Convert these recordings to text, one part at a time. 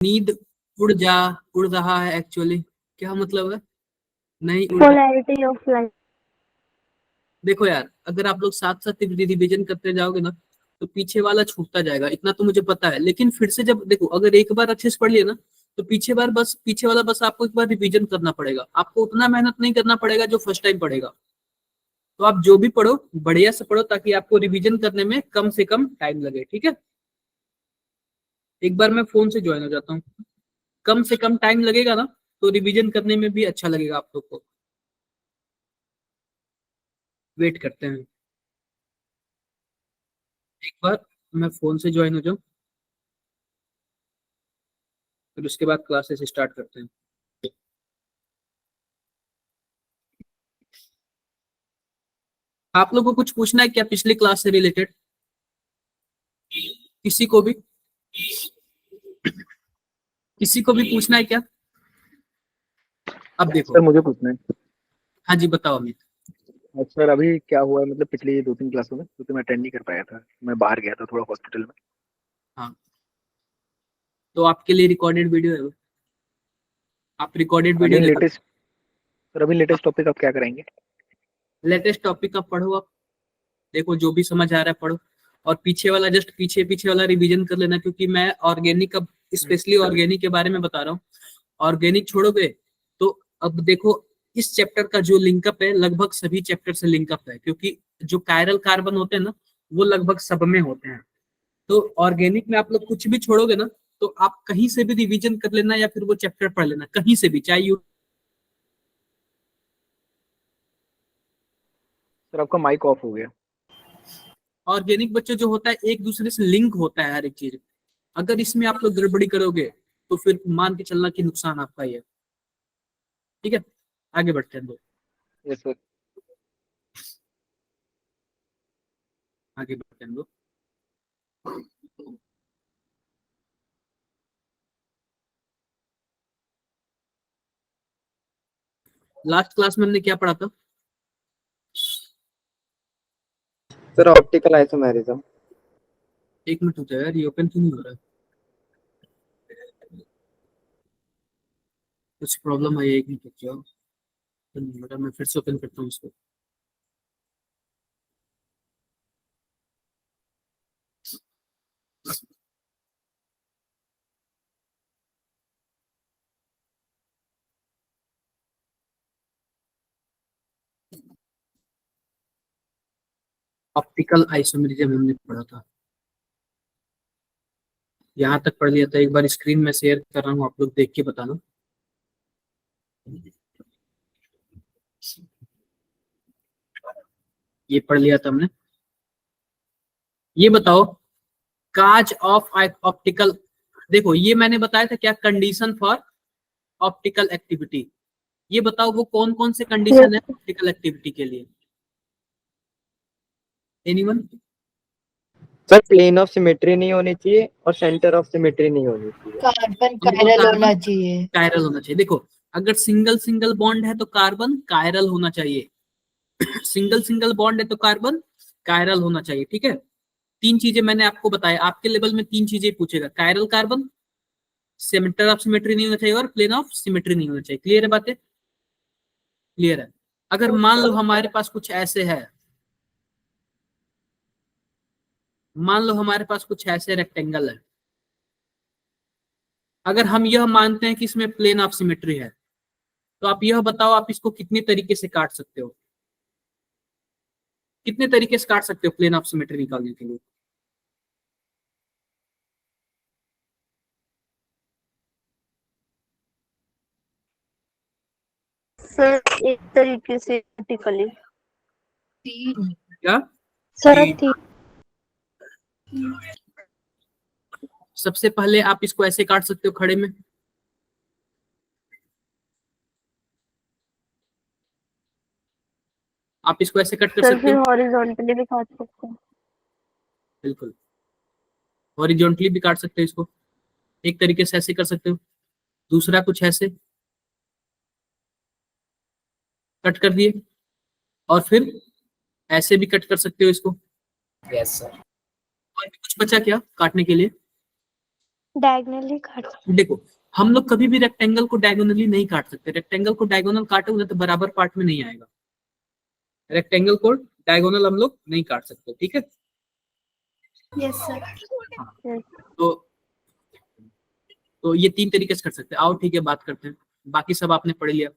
नींद उड़ जा, उड़ रहा है, एक्चुअली क्या मतलब है? नहीं उड़ रहा। Polarity of light. देखो यार, अगर आप लोग साथ साथ रिवीजन करते जाओगे ना तो पीछे वाला छूटता जाएगा, इतना तो मुझे पता है। लेकिन फिर से जब देखो, अगर एक बार अच्छे से पढ़ लिया ना तो पीछे वाला बस आपको एक बार रिवीजन करना पड़ेगा। आपको उतना मेहनत नहीं करना पड़ेगा जो फर्स्ट टाइम पढ़ेगा। तो आप जो भी पढ़ो बढ़िया से पढ़ो, ताकि आपको रिवीजन करने में कम से कम टाइम लगे, ठीक है। एक बार मैं फोन से ज्वाइन हो जाता हूँ, कम से कम टाइम लगेगा ना तो रिवीजन करने में भी अच्छा लगेगा आप लोग को। वेट करते हैं एक बार, मैं फोन से ज्वाइन हो जाऊँ, फिर उसके बाद क्लासेस स्टार्ट करते हैं। आप लोग को कुछ पूछना है क्या पिछली क्लास से रिलेटेड? किसी को भी, किसी को भी पूछना है क्या? अब देखो। सर मुझे पूछना है। हाँ जी, बताओ अमित। सर अभी क्या हुआ है, मतलब पिछली 2-3 क्लासों में क्योंकि मैं अटेंड नहीं कर पाया था, मैं बाहर गया था थोड़ा हॉस्पिटल में। हाँ, तो आपके लिए रिकॉर्डेड वीडियो है वो, आप रिकॉर्डेड वीडियो अभी देखो। लेटेस्ट सर अभी लेटेस्ट टॉपिक आप क्या कराएंगे? लेटेस्ट टॉपिक आप पढ़ो, आप देखो जो भी समझ आ रहा है पढ़ो, और पीछे वाला जस्ट पीछे पीछे वाला रिवीजन कर लेना, क्योंकि मैं ऑर्गेनिक, अब स्पेशली ऑर्गेनिक के बारे में बता रहा हूँ। ऑर्गेनिक छोड़ोगे तो अब देखो, इस चैप्टर का जो लिंकअप है लगभग सभी चैप्टर से लिंकअप है, क्योंकि जो कायरल कार्बन होते हैं ना वो लगभग सब में होते हैं। तो ऑर्गेनिक में आप लोग कुछ भी छोड़ोगे ना तो आप कहीं से भी रिवीजन कर लेना या फिर वो चैप्टर पढ़ लेना, कहीं से भी, चाहे यू। सर आपका माइक ऑफ हो गया। ऑर्गेनिक बच्चे जो होता है एक दूसरे से लिंक होता है हर एक चीज। अगर इसमें आप लोग गड़बड़ी करोगे तो फिर मान के चलना कि नुकसान आपका ही है, ठीक है। आगे बढ़ते हैं, दो यस सर। आगे बढ़ते हैं, दो। लास्ट क्लास में हमने क्या पढ़ा था? Sir optical isomerism. एक मिनट होता है यार, ये ओपन क्यों नहीं हो रहा है? कुछ प्रॉब्लम है, एक मिनट रुक जाओ। open नहीं हो रहा, मैं फिर से ओपन करता हूँ इसको। ऑप्टिकल आइसोमेरिज्म हमने पढ़ा था, यहाँ तक पढ़ लिया था। एक बार स्क्रीन में शेयर कर रहा हूँ, आप लोग देख के बताना। ये पढ़ लिया था हमने। ये बताओ, काज ऑफ ऑप्टिकल, देखो ये मैंने बताया था क्या, कंडीशन फॉर ऑप्टिकल एक्टिविटी। ये बताओ वो कौन कौन से कंडीशन है ऑप्टिकल एक्टिविटी के लिए? Anyone? Sir plane of symmetry नहीं होनी चाहिए और सेंटर ऑफ सिमेट्री नहीं होनी चाहिए। कार्बन कायरल होना चाहिए। कायरल होना चाहिए। देखो, अगर सिंगल सिंगल बॉन्ड है तो कार्बन कायरल होना चाहिए, सिंगल सिंगल बॉन्ड है तो कार्बन कायरल होना चाहिए, ठीक है। तीन चीजें मैंने आपको बताया, आपके लेवल में तीन चीजें पूछेगा, chiral carbon, centre of symmetry नहीं होना चाहिए और प्लेन ऑफ सिमेट्री नहीं होना चाहिए। क्लियर है बातें? क्लियर है। अगर मान लो हमारे पास कुछ ऐसे है, मान लो हमारे पास कुछ ऐसे रेक्टेंगल है, अगर हम यह मानते हैं कि इसमें प्लेन ऑफ सिमेट्री है, तो आप यह बताओ आप इसको कितने तरीके से काट सकते हो? कितने तरीके से काट सकते हो प्लेन ऑफ सिमेट्री निकालने के लिए? सर एक तरीके से वर्टिकली। क्या? सर ठीक। सबसे पहले आप इसको ऐसे काट सकते हो खड़े में, आप इसको ऐसे कट कर सर सकते फिर हो। हॉरिजॉन्टली भी काट सकते हैं। बिल्कुल, हॉरिजॉन्टली भी काट सकते हो इसको, एक तरीके से ऐसे कर सकते हो, दूसरा कुछ ऐसे कट कर दिए, और फिर ऐसे भी कट कर सकते हो इसको। Yes sir. और भी कुछ बचा क्या काटने के लिए? डायगोनली काट सकते देखो हम लोग कभी भी रेक्टेंगल को डायगोनली नहीं काट सकते, रेक्टेंगल को डायगोनल काटोगे तो बराबर पार्ट में नहीं आएगा, रेक्टेंगल को डायगोनल हम लोग नहीं काट सकते, ठीक है। Yes sir. हैं। तो ये 3 तरीके से कर सकते हैं। आओ ठीक है बात करते हैं, बाकी सब आपने पढ़ लिया।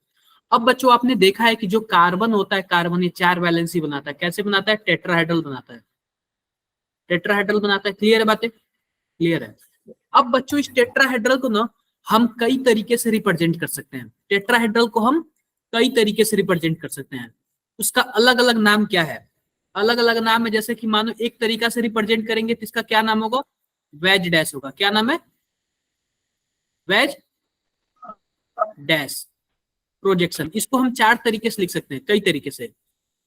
अब बच्चों आपने देखा है कि जो कार्बन होता है, कार्बन ये 4 वैलेंसी बनाता है। कैसे बनाता है? टेट्राहेड्रल बनाता है, टेट्राहेड्रल बनाता है। क्लियर है बातें? क्लियर है। अब बच्चों इस टेट्राहेड्रल को ना हम कई तरीके से रिप्रेजेंट कर सकते हैं, टेट्राहेड्रल को हम कई तरीके से रिप्रेजेंट कर सकते हैं। उसका अलग अलग नाम क्या है? अलग अलग नाम है। जैसे कि मानो एक तरीका से रिप्रेजेंट करेंगे तो इसका क्या नाम होगा? वेज डैश होगा। क्या नाम है? Veg dash projection. इसको हम 4 तरीके से लिख सकते हैं, कई तरीके से।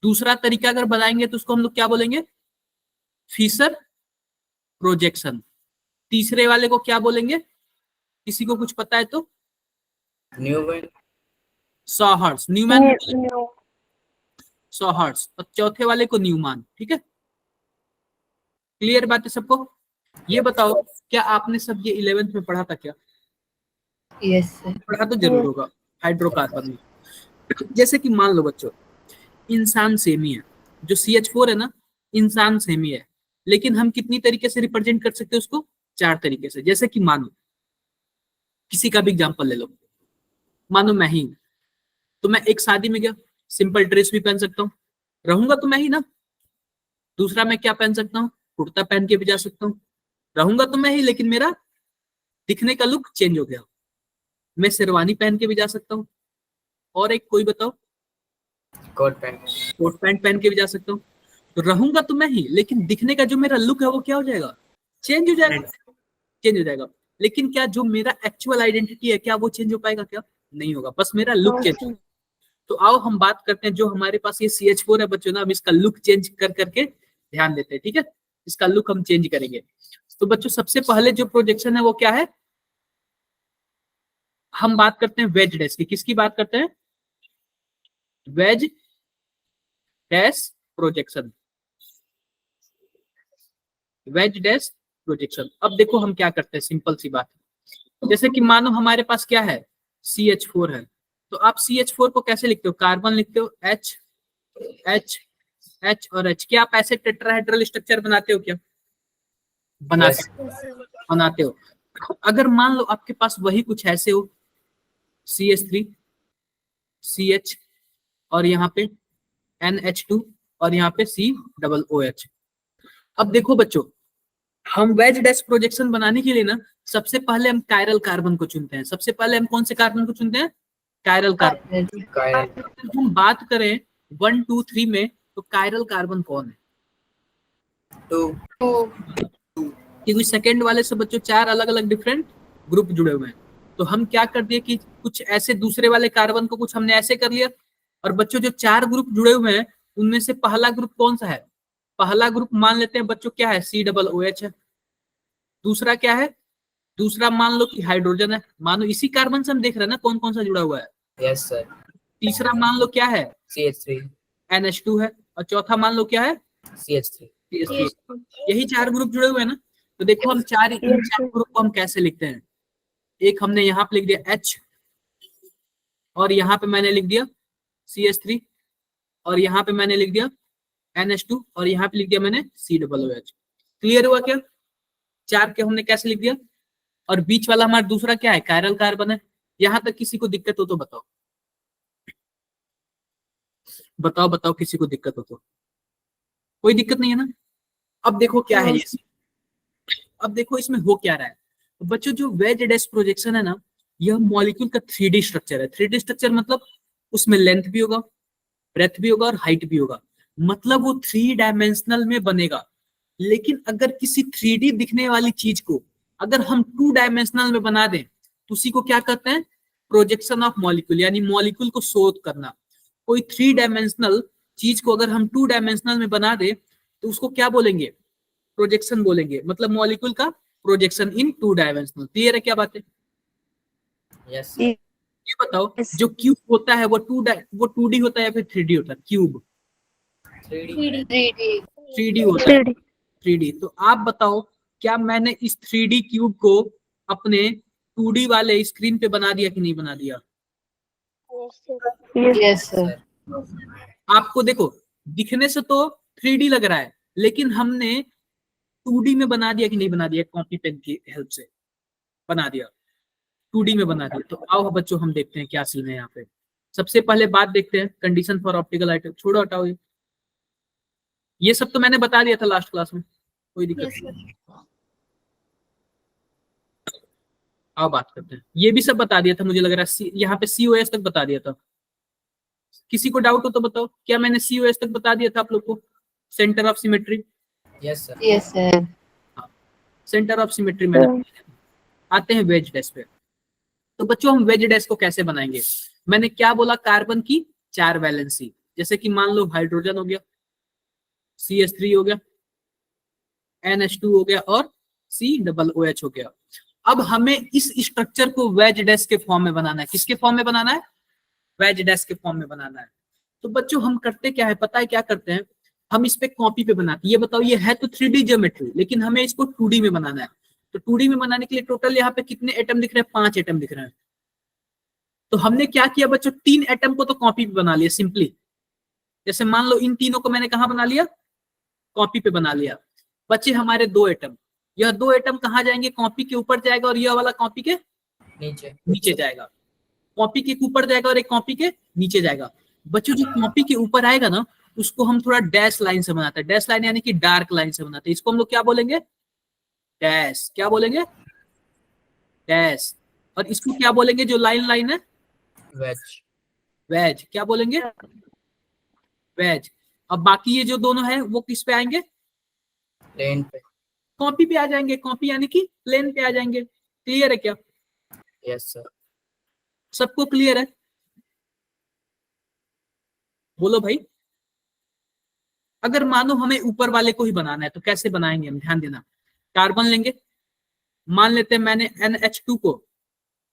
दूसरा तरीका अगर बनाएंगे तो उसको हम लोग क्या बोलेंगे? Fischer projection. तीसरे वाले को क्या बोलेंगे? किसी को कुछ पता है तो? Newman. Sawhorse, Newman, new sawhorse. और चौथे वाले को न्यूमान। ठीक है, क्लियर बात है सबको? ये बताओ क्या आपने सब ये 11th में पढ़ा था क्या? Yes sir. पढ़ा तो जरूर होगा हाइड्रोकार्बन में। जैसे कि मान लो बच्चों इंसान सेम ही है, जो CH4 है ना, इंसान सेम ही है, लेकिन हम कितनी तरीके से रिप्रेजेंट कर सकते हैं उसको? 4 तरीके से। जैसे कि मानो किसी का भी एग्जांपल ले लो, मानो मैं ही, तो मैं एक शादी में गया, सिंपल ड्रेस भी पहन सकता हूँ, रहूंगा तो मैं ही ना। दूसरा मैं क्या पहन सकता हूँ? कुर्ता पहन के भी जा सकता हूँ, रहूंगा तो मैं ही, लेकिन मेरा दिखने का लुक चेंज हो गया। मैं शेरवानी पहन के भी जा सकता हूँ, और एक कोई बताओ? Coat pant. कोट पैंट पहन के भी जा सकता हूँ। तो रहूंगा तो मैं ही, लेकिन दिखने का जो मेरा लुक है वो क्या हो जाएगा? चेंज हो जाएगा, चेंज हो जाएगा। लेकिन क्या जो मेरा एक्चुअल आइडेंटिटी है क्या वो चेंज हो पाएगा? क्या नहीं होगा, बस मेरा लुक चेंज। तो आओ हम बात करते हैं, जो हमारे पास ये CH4 है बच्चों ना, हम इसका लुक चेंज कर करके ध्यान देते हैं। ठीक है, इसका लुक हम चेंज करेंगे। तो बच्चों सबसे पहले जो प्रोजेक्शन है वो क्या है? हम बात करते हैं वेज डैश की। किसकी बात करते हैं? Veg dash projection, veg dash projection. अब देखो हम क्या करते हैं, सिंपल सी बात है। जैसे कि मानो हमारे पास क्या है? CH4 है, तो आप CH4 को कैसे लिखते हो? कार्बन लिखते हो, H H H और H। क्या आप ऐसे टेट्राहेड्रल स्ट्रक्चर बनाते हो क्या? बनाते हो। अगर मान लो आपके पास वही कुछ ऐसे हो, CH3 CH और यहाँ पे NH2 और यहाँ पे COOH। अब देखो बच्चों, हम वेज डैश प्रोजेक्शन बनाने के लिए ना सबसे पहले हम कायरल कार्बन को चुनते हैं। सबसे पहले हम कौन से कार्बन को चुनते हैं? Chiral carbon. अगर हम बात करें 1 2 3 में, तो कायरल कार्बन कौन है? 2। क्योंकि सेकंड वाले से बच्चों 4 अलग अलग डिफरेंट ग्रुप जुड़े हुए हैं। तो हम क्या कर दिए कि कुछ ऐसे दूसरे वाले कार्बन को कुछ हमने ऐसे कर लिया, और बच्चों जो 4 ग्रुप जुड़े हुए हैं उनमें से पहला ग्रुप कौन सा है? पहला ग्रुप मान लेते हैं बच्चों क्या है? COOH है। दूसरा क्या है? दूसरा मान लो कि हाइड्रोजन है। मानो इसी कार्बन से हम देख रहे हैं ना कौन कौन सा जुड़ा हुआ है। Yes sir. तीसरा मान लो क्या है? CH3 NH2 है। और चौथा मान लो क्या है? CH3। यही 4 ग्रुप जुड़े हुए हैं ना। तो देखो हम इन 4 ग्रुप को हम कैसे लिखते हैं? एक हमने यहाँ पे लिख दिया H, और यहाँ पे मैंने लिख दिया CH3, और यहाँ पे मैंने लिख दिया NH2, और यहाँ पे लिख दिया मैंने COOH। क्लियर हुआ क्या? 4 के हमने कैसे लिख दिया। और बीच वाला हमारा दूसरा क्या है? कायरल कार्बन है। यहाँ तक किसी को दिक्कत हो तो बताओ, बताओ बताओ, किसी को दिक्कत हो तो? कोई दिक्कत नहीं है ना? अब देखो क्या है ये, अब देखो इसमें हो क्या रहा है। बच्चों जो वेज डैश प्रोजेक्शन है ना, यह मॉलिक्यूल का 3D स्ट्रक्चर है। 3D स्ट्रक्चर मतलब उसमें लेंथ भी होगा, ब्रेथ भी होगा और हाइट भी होगा। मतलब वो 3 डायमेंशनल में बनेगा। लेकिन अगर किसी 3D दिखने वाली चीज को अगर हम 2 डायमेंशनल में बना दें तो उसी को क्या कहते हैं? प्रोजेक्शन ऑफ मॉलिक्यूल, यानी मॉलिक्यूल को शोध करना। कोई 3 डायमेंशनल चीज को अगर हम 2 डायमेंशनल में बना दे तो उसको क्या बोलेंगे? प्रोजेक्शन बोलेंगे। मतलब मॉलिक्यूल का प्रोजेक्शन इन 2 डायमेंशनल। क्लियर है क्या बात है? यस। ये बताओ जो क्यूब होता है वो 2D होता है या फिर 3D होता है? क्यूब 3D होता है। 3D। तो आप बताओ क्या मैंने इस 3D क्यूब को अपने 2D वाले स्क्रीन पे बना दिया कि नहीं बना दिया? Yes, sir. आपको देखो दिखने से तो 3D लग रहा है, लेकिन हमने 2D में बना दिया कि नहीं बना दिया? कॉपी पेन की हेल्प से बना दिया, 2D में बना दिया। तो आओ बच्चों हम देखते हैं क्या सीन है यहाँ पे। सबसे पहले बात देखते हैं कंडीशन फॉर ऑप्टिकल आइटम। छोड़ो हटाओ ये सब तो मैंने बता दिया था लास्ट क्लास में, कोई दिक्कत Yes, नहीं। आओ बात करते हैं। ये भी सब बता दिया था मुझे लग रहा है, यहाँ पे COS तक बता दिया था। किसी को डाउट हो तो बताओ, क्या मैंने COS तक बता दिया था आप लोग को? Centre of symmetry, Yes, sir. Centre of symmetry मैंने। आते हैं वेज डैश पे। तो बच्चों हम वेज डैश को कैसे बनाएंगे? मैंने क्या बोला? कार्बन की 4 वैलेंसी, जैसे कि मान लो हाइड्रोजन हो गया, CH3 हो गया, NH2 हो गया और COOH हो गया। अब हमें इस स्ट्रक्चर को वेज डैश के फॉर्म में बनाना है। किसके फॉर्म में बनाना है? वेज डैश के फॉर्म में बनाना है। तो बच्चों हम करते क्या है पता है? क्या करते हैं हम? इस पे कॉपी पे बनाते हैं। ये बताओ, ये है तो 3D ज्योमेट्री, लेकिन हमें इसको 2D में बनाना है। तो 2D में बनाने के लिए टोटल यहाँ पे कितने एटम दिख रहे हैं? 5 एटम दिख रहे हैं। तो हमने क्या किया बच्चों? 3 एटम को तो कॉपी पे बना लिया सिंपली। जैसे मान लो इन तीनों को मैंने कहा बना लिया? कॉपी पे बना लिया। बचे हमारे 2 एटम। यह 2 एटम कहाँ जाएंगे? कॉपी के ऊपर जाएगा और यह वाला कॉपी के नीचे जाएगा। कॉपी के ऊपर जाएगा और एक कॉपी के नीचे जाएगा। बच्चों जो कॉपी के ऊपर आएगा ना, उसको हम थोड़ा डैश लाइन से बनाते हैं। डैश लाइन यानी कि डार्क लाइन से बनाते हैं। इसको हम लोग क्या बोलेंगे? डैश। क्या बोलेंगे? डैश। और इसको क्या बोलेंगे जो लाइन लाइन है? वेज। वेज। क्या बोलेंगे? वेज। अब बाकी ये जो दोनों है वो किस पे आएंगे? प्लेन पे। कॉपी पे आ जाएंगे। कॉपी यानी कि प्लेन पे आ जाएंगे। क्लियर है क्या? Yes sir. सबको क्लियर है? बोलो भाई। अगर मानो हमें ऊपर वाले को ही बनाना है तो कैसे बनाएंगे हम? ध्यान देना। कार्बन लेंगे, मान लेते हैं मैंने NH2 को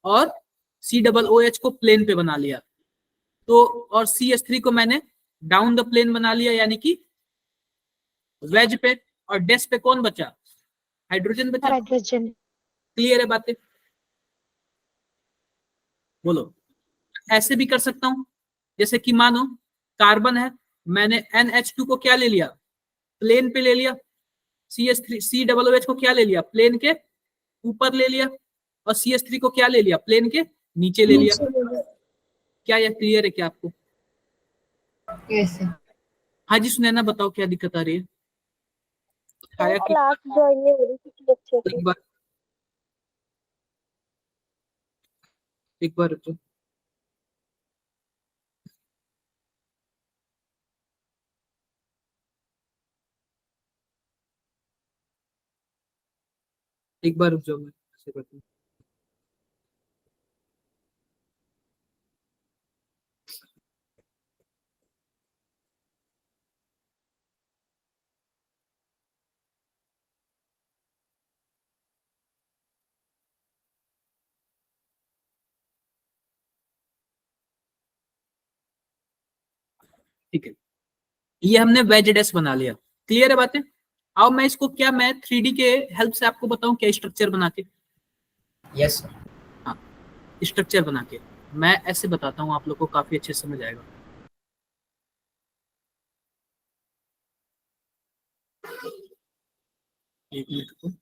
और COOH को प्लेन पे बना लिया, तो और CH3 को मैंने डाउन द प्लेन बना लिया यानी कि वेज पे। और डैश पे कौन बचा? हाइड्रोजन बचा। हाइड्रोजन। क्लियर है बातें? बोलो। ऐसे भी कर सकता हूं, जैसे कि मानो कार्बन है, मैंने NH2 को क्या ले लिया? प्लेन पे ले लिया। COOH को क्या ले लिया? प्लेन के ऊपर ले लिया। और CH3 को क्या ले लिया? प्लेन के नीचे ले लिया। क्या यह क्लियर है क्या आपको? Yes, sir. हाँ जी सुनैना, बताओ क्या दिक्कत आ रही है? आया कि क्लास ज्वाइन नहीं हो रही किसी बच्चे की। एक बार रुको। एक बार रुक जाओ, मैं ऐसे करता हूँ। ठीक है, ये हमने वेज डैश बना लिया। क्लियर है बातें? अब मैं इसको क्या मैं 3D के हेल्प से आपको बताऊं क्या स्ट्रक्चर बना के? Yes sir. हाँ, स्ट्रक्चर बना के मैं ऐसे बताता हूँ, आप लोग को काफी अच्छे से समझ आएगा। एक मिनट रुको।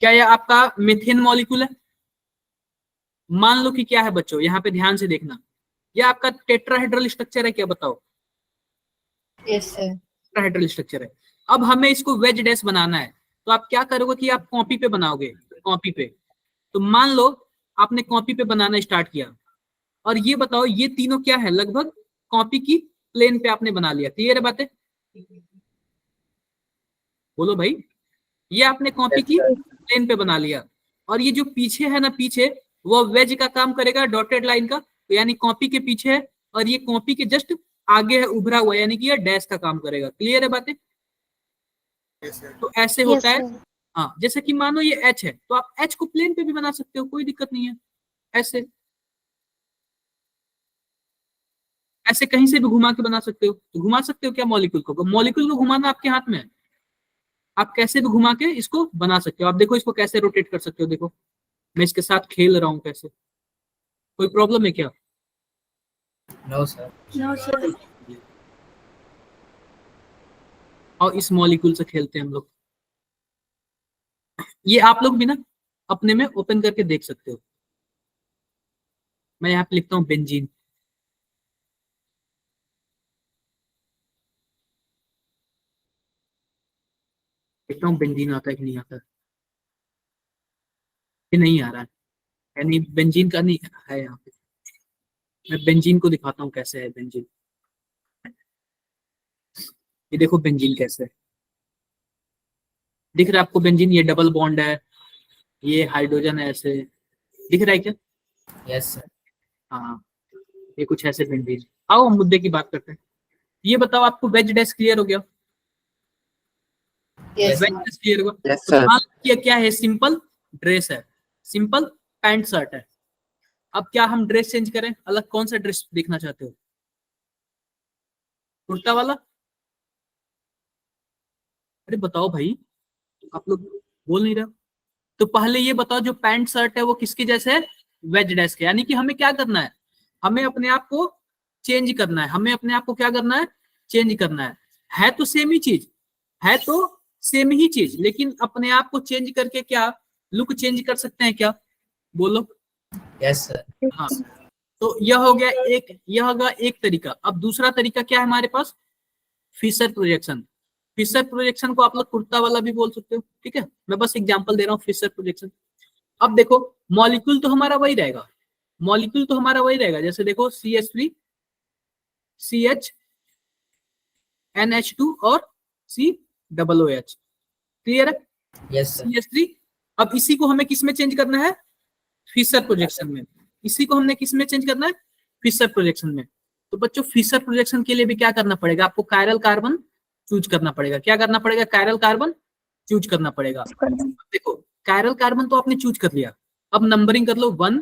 क्या ये आपका मीथेन मॉलिक्यूल है? मान लो कि क्या है बच्चों, यहाँ पे ध्यान से देखना। ये आपका टेट्राहेड्रल स्ट्रक्चर है क्या? बताओ। Yes, sir. टेट्राहेड्रल स्ट्रक्चर है। अब हमें इसको वेज डैश बनाना है, तो आप क्या करोगे कि आप कॉपी पे बनाओगे। कॉपी पे, तो मान लो आपने कॉपी पे बनाना स्टार्ट किया, और ये बताओ ये तीनों क्या है? लगभग कॉपी की प्लेन पे आपने बना लिया। क्लियर है बातें? बोलो भाई। ये आपने कॉपी की प्लेन पे बना लिया, और ये जो पीछे है ना, पीछे वो वेज का काम करेगा, डॉटेड लाइन का। तो यानी कॉपी के पीछे है, और ये कॉपी के जस्ट आगे है उभरा हुआ, यानी कि ये डैश का काम करेगा। क्लियर है बातें? तो ऐसे होता है। हाँ, जैसे कि मानो ये H है, तो आप H को प्लेन पे भी बना सकते हो, कोई दिक्कत नहीं है। ऐसे ऐसे कहीं से भी घुमा के बना सकते हो, तो घुमा सकते हो क्या मॉलिक्यूल को? मॉलिक्यूल को घुमाना आपके हाथ में है, आप कैसे भी घुमा के इसको बना सकते हो। आप देखो इसको कैसे रोटेट कर सकते हो, देखो मैं इसके साथ खेल रहा हूँ कैसे, कोई प्रॉब्लम है क्या? No sir. No, sir. और इस मॉलिक्यूल से खेलते हैं हम लोग। ये आप लोग भी ना अपने में ओपन करके देख सकते हो। मैं यहाँ पे लिखता हूँ बेंजीन। देखता हूँ बेंजीन आता है कि नहीं आता है। ये नहीं आ रहा है, यानी बेंजीन का नहीं है यहाँ पे। मैं बेंजीन को दिखाता हूँ कैसे है बेंजीन। ये देखो बेंजीन कैसे है, दिख रहा है आपको बेंजीन? ये डबल बॉन्ड है, ये हाइड्रोजन है, ऐसे दिख रहा है क्या? Yes sir. हाँ, ये कुछ ऐसे बेंजीन। आओ हम मुद्दे की बात करते हैं। ये बताओ आपको वेज डैश क्लियर हो गया? Yes wedge sir. Dash clear हुआ? Yes, तो sir. मान लीजिए क्या है, सिंपल ड्रेस है, सिंपल पैंट शर्ट है। अब क्या हम ड्रेस चेंज करें? अलग कौन सा ड्रेस देखना चाहते हो? कुर्ता वाला? अरे बताओ भाई, आप लोग बोल नहीं रहे हो। तो पहले ये बताओ जो पैंट शर्ट है वो किसके जैसे है? वेज डैश के। यानी कि हमें क्या करना है, हमें अपने आप को चेंज करना है। हमें अपने आप को क्या करना है? चेंज करना है तो सेम ही चीज है, तो सेम ही चीज, लेकिन अपने आप को चेंज करके क्या लुक चेंज कर सकते हैं क्या? बोलो। Yes sir. हाँ, तो यह हो गया एक, यह होगा एक तरीका। अब दूसरा तरीका क्या है हमारे पास? Fisher projection. फिशर प्रोजेक्शन को आप लोग कुर्ता वाला भी बोल सकते हो, ठीक है? मैं बस एग्जांपल दे रहा हूँ फिशर प्रोजेक्शन। अब देखो मॉलिक्यूल तो हमारा वही रहेगा, मॉलिक्यूल तो हमारा वही रहेगा। जैसे देखो CH3 CH NH2 और COOH, क्लियर है? Yes sir. CH3। अब इसी को हमें किस में चेंज करना है? फिशर प्रोजेक्शन में। इसी को हमने किस में चेंज करना है? फिशर प्रोजेक्शन में। तो बच्चों फिशर प्रोजेक्शन के लिए भी क्या करना पड़ेगा? आपको कायरल कार्बन चूज करना पड़ेगा। क्या करना पड़ेगा? कायरल कार्बन चूज करना पड़ेगा। देखो कायरल कार्बन तो आपने चूज कर लिया, अब नंबरिंग कर लो 1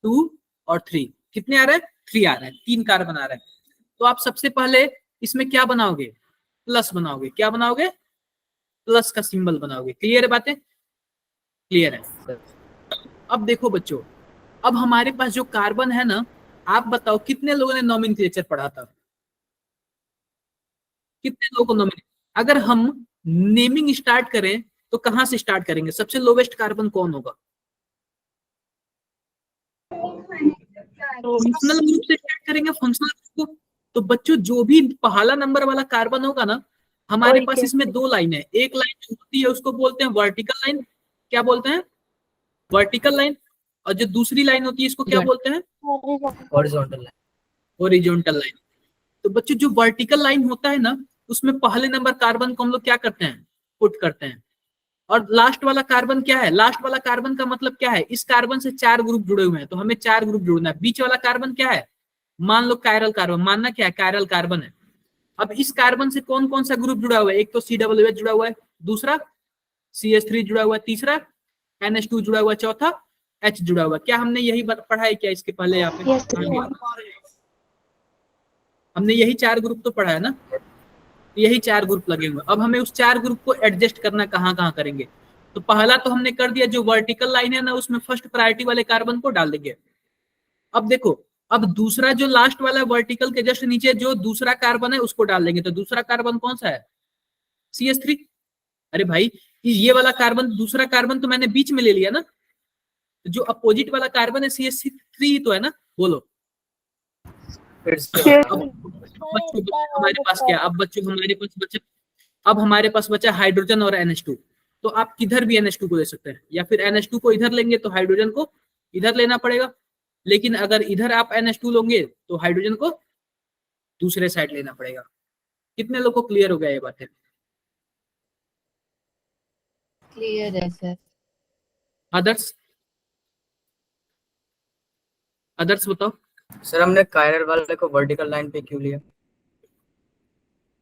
2 और 3। कितने आ रहे हैं? 3 आ रहे हैं, 3 कार्बन आ रहे हैं। तो आप सबसे पहले इसमें क्या बनाओगे? प्लस बनाओगे। क्या बनाओगे? प्लस का सिंबल बनाओगे। क्लियर है बातें? क्लियर है? सर। अब देखो बच्चों, अब हमारे पास जो कार्बन है ना, आप बताओ कितने लोगों ने नॉमेनक्लेचर पढ़ा था? कितने लोगों को नॉमिनेट? अगर हम नेमिंग स्टार्ट करें तो कहां से स्टार्ट करेंगे? सबसे लोवेस्ट कार्बन कौन होगा? फंक्शनल ग्रुप से स्टार्ट करेंगे, फंक्शनल ग्रुप को। तो बच्चों जो भी पहला नंबर वाला कार्बन होगा ना, हमारे पास इसमें 2 लाइन है। एक लाइन जो होती है उसको बोलते हैं वर्टिकल लाइन। क्या बोलते हैं? Vertical line. और जो दूसरी लाइन होती है इसको क्या बोलते हैं? Horizontal line. Horizontal line. तो बच्चों जो वर्टिकल लाइन होता है ना, उसमें पहले नंबर कार्बन को हम लोग क्या करते हैं? पुट करते हैं। और लास्ट वाला कार्बन क्या है? लास्ट वाला कार्बन का मतलब क्या है? इस कार्बन से 4 ग्रुप जुड़े हुए हैं, तो हमें 4 ग्रुप जोड़ना है। बीच वाला कार्बन क्या है? मान लो कायरल कार्बन, मानना क्या है? कायरल कार्बन है। अब इस कार्बन से कौन कौन सा ग्रुप जुड़ा हुआ है? एक तो COOH जुड़ा हुआ है, दूसरा CH3 जुड़ा हुआ है, तीसरा NH2 जुड़ा हुआ है, चौथा H जुड़ा हुआ है। क्या हमने यही पढ़ा है क्या इसके पहले? यहाँ पे हमने यही 4 ग्रुप तो पढ़ा है ना, यही 4 ग्रुप लगे हुए। अब हमें उस 4 ग्रुप को एडजस्ट करना कहाँ कहाँ करेंगे? तो पहला तो हमने कर दिया, जो वर्टिकल लाइन है ना उसमें फर्स्ट प्रायोरिटी वाले कार्बन को डाल देंगे। अब देखो, अब दूसरा जो लास्ट वाला वर्टिकल के जस्ट नीचे जो दूसरा कार्बन है उसको डाल देंगे। तो दूसरा कार्बन कौन सा है? CH3। अरे भाई ये वाला कार्बन, दूसरा कार्बन तो मैंने बीच में ले लिया ना, जो अपोजिट वाला कार्बन है CH3 तो है ना। बोलो। अब बच्चों हमारे पास क्या? अब बच्चों हमारे पास बच्चा, अब हमारे पास बचा हाइड्रोजन और NH2। तो आप किधर भी NH2 को ले सकते हैं, या फिर NH2 को इधर लेंगे तो हाइड्रोजन को इधर लेना पड़ेगा। लेकिन अगर इधर आप NH2 लोगे तो हाइड्रोजन को दूसरे साइड लेना पड़ेगा। कितने लोगों को क्लियर हो गया ये बात है? क्लियर है सर। अदर्स? अदर्स बताओ। सर हमने कायरल वाले को वर्टिकल लाइन पे क्यों लिया?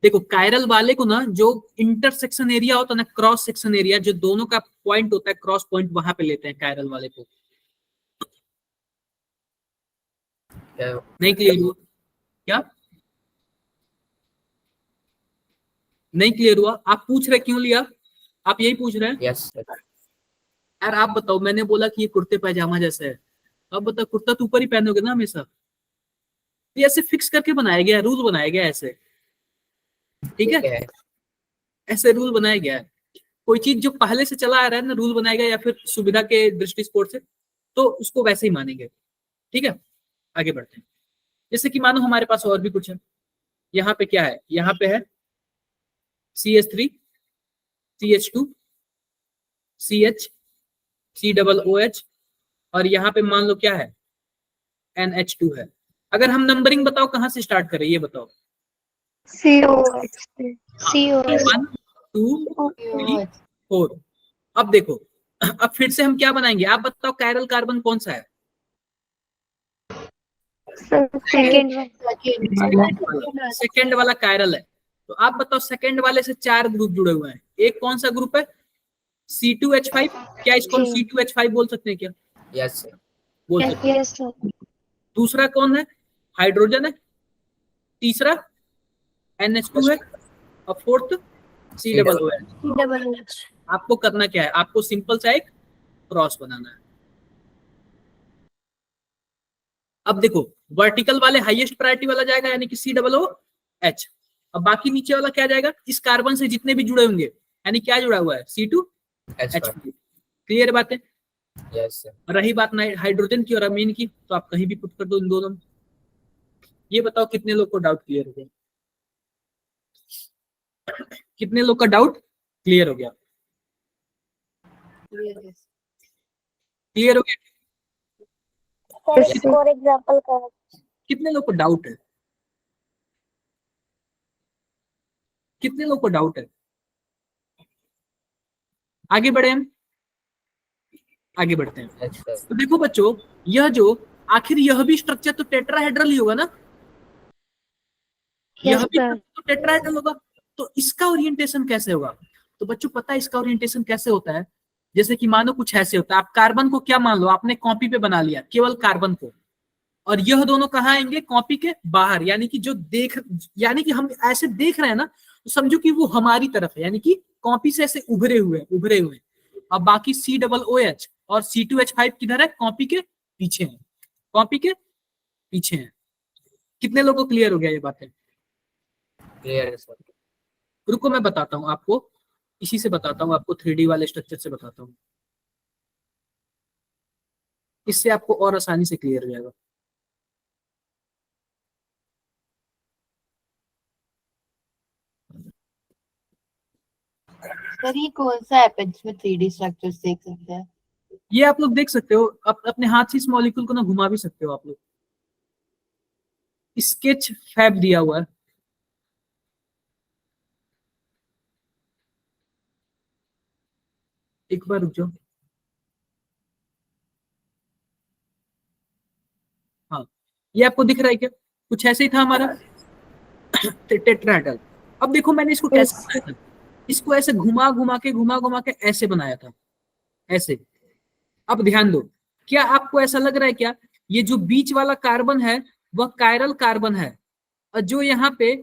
देखो कायरल वाले को ना, जो इंटरसेक्शन एरिया होता है ना, क्रॉस सेक्शन एरिया, जो दोनों का पॉइंट होता है, क्रॉस पॉइंट, वहां पे लेते हैं कायरल वाले को। नहीं क्लियर हुआ? क्या नहीं क्लियर हुआ? आप पूछ रहे क्यों लिया? आप यही पूछ रहे हैं? Yes sir. यार आप बताओ, मैंने बोला कि ये कुर्ते पैजामा जैसे है, अब बताओ कुर्ता तो ऊपर ही पहनोगे ना हमेशा? ये ऐसे फिक्स करके बनाया गया है, रूल बनाया गया है ऐसे, ठीक है? ऐसे रूल बनाया गया है। कोई चीज जो पहले से चला आ रहा है ना, रूल बनाया गया या फिर सुविधा के दृष्टिकोण से, तो उसको वैसे ही मानेंगे, ठीक है? आगे बढ़ते हैं। जैसे कि मानो हमारे पास और भी कुछ है। यहाँ पे क्या है? यहाँ पे है CH3 CH2 CH COOH, और यहाँ पे मान लो क्या है? NH2 है। अगर हम नंबरिंग बताओ कहाँ से स्टार्ट करें, ये बताओ। COH 1 2 3 4। अब देखो, अब फिर से हम क्या बनाएंगे? आप बताओ कायरल कार्बन कौन सा है? सेकेंड सेकेंड वाला कायरल है। तो आप बताओ सेकेंड वाले से 4 ग्रुप जुड़े हुए हैं, एक कौन सा ग्रुप है? C2H5। क्या इसको हम C2H5 बोल सकते हैं क्या? Yes sir. बोल सकते हैं। यस सर दूसरा कौन है? हाइड्रोजन है। तीसरा NH2 है, और फोर्थ COOH। आपको करना क्या है? आपको सिंपल सा एक क्रॉस बनाना है। अब देखो, वर्टिकल वाले हाईएस्ट प्रायोरिटी वाला जाएगा, यानी कि COOH। अब बाकी नीचे वाला क्या जाएगा? इस कार्बन से जितने भी जुड़े होंगे, यानी क्या जुड़ा हुआ है? C2H5। क्लियर बात है? Yes sir. रही बात हाइड्रोजन की और अमीन की, तो आप कहीं भी पुट कर दो इन दोनों में। ये बताओ कितने लोग को डाउट क्लियर हो गया? कितने लोग का डाउट क्लियर हो गया? क्लियर हो गया? सर फॉर एग्जांपल का कितने लोग को डाउट है? कितने लोग को डाउट है? आगे बढ़े हम, आगे बढ़ते हैं। Yes sir. तो देखो बच्चों, यह जो आखिर यह भी स्ट्रक्चर तो टेट्राहेड्रल ही होगा ना? यह भी सर तो टेट्राहेड्रल होगा, तो इसका ओरिएंटेशन कैसे होगा? तो बच्चों पता है इसका ओरिएंटेशन कैसे होता है? जैसे कि मानो कुछ ऐसे होता है, आप कार्बन को क्या मान लो, आपने कॉपी पे बना लिया केवल कार्बन को, और यह दोनों कहाँ आएंगे? कॉपी के बाहर। यानी कि जो देख, यानी कि हम ऐसे देख रहे हैं ना, तो समझो कि वो हमारी तरफ है, यानी कि कॉपी से ऐसे उभरे हुए। अब बाकी COOH और C2H5 किधर है? कॉपी के पीछे है, कॉपी के पीछे है। कितने लोगों को क्लियर हो गया ये बातें? क्लियर है सर। रुको मैं बताता हूँ आपको, इसी से बताता हूँ आपको, 3D वाले स्ट्रक्चर से बताता हूँ, इससे आपको और आसानी से क्लियर हो जाएगा। सर ये कौन सा ऐप है जिसमें 3D स्ट्रक्चर्स देख सकते हैं? ये आप लोग देख सकते हो, अपने हाथ से इस मॉलिक्यूल को ना घुमा भी सकते हो आप लोग। स्केच फैब दिया हुआ है, एक बार रुक जाओ। हाँ, ये आपको दिख रहा है क्या? कुछ ऐसे ही था हमारा टेट्राहेड्रल। अब देखो मैंने इसको कैसे बनाया था, इसको ऐसे घुमा घुमा के ऐसे बनाया था, ऐसे। अब ध्यान दो, क्या आपको ऐसा लग रहा है क्या ये जो बीच वाला कार्बन है वह कायरल कार्बन है, और जो यहाँ पे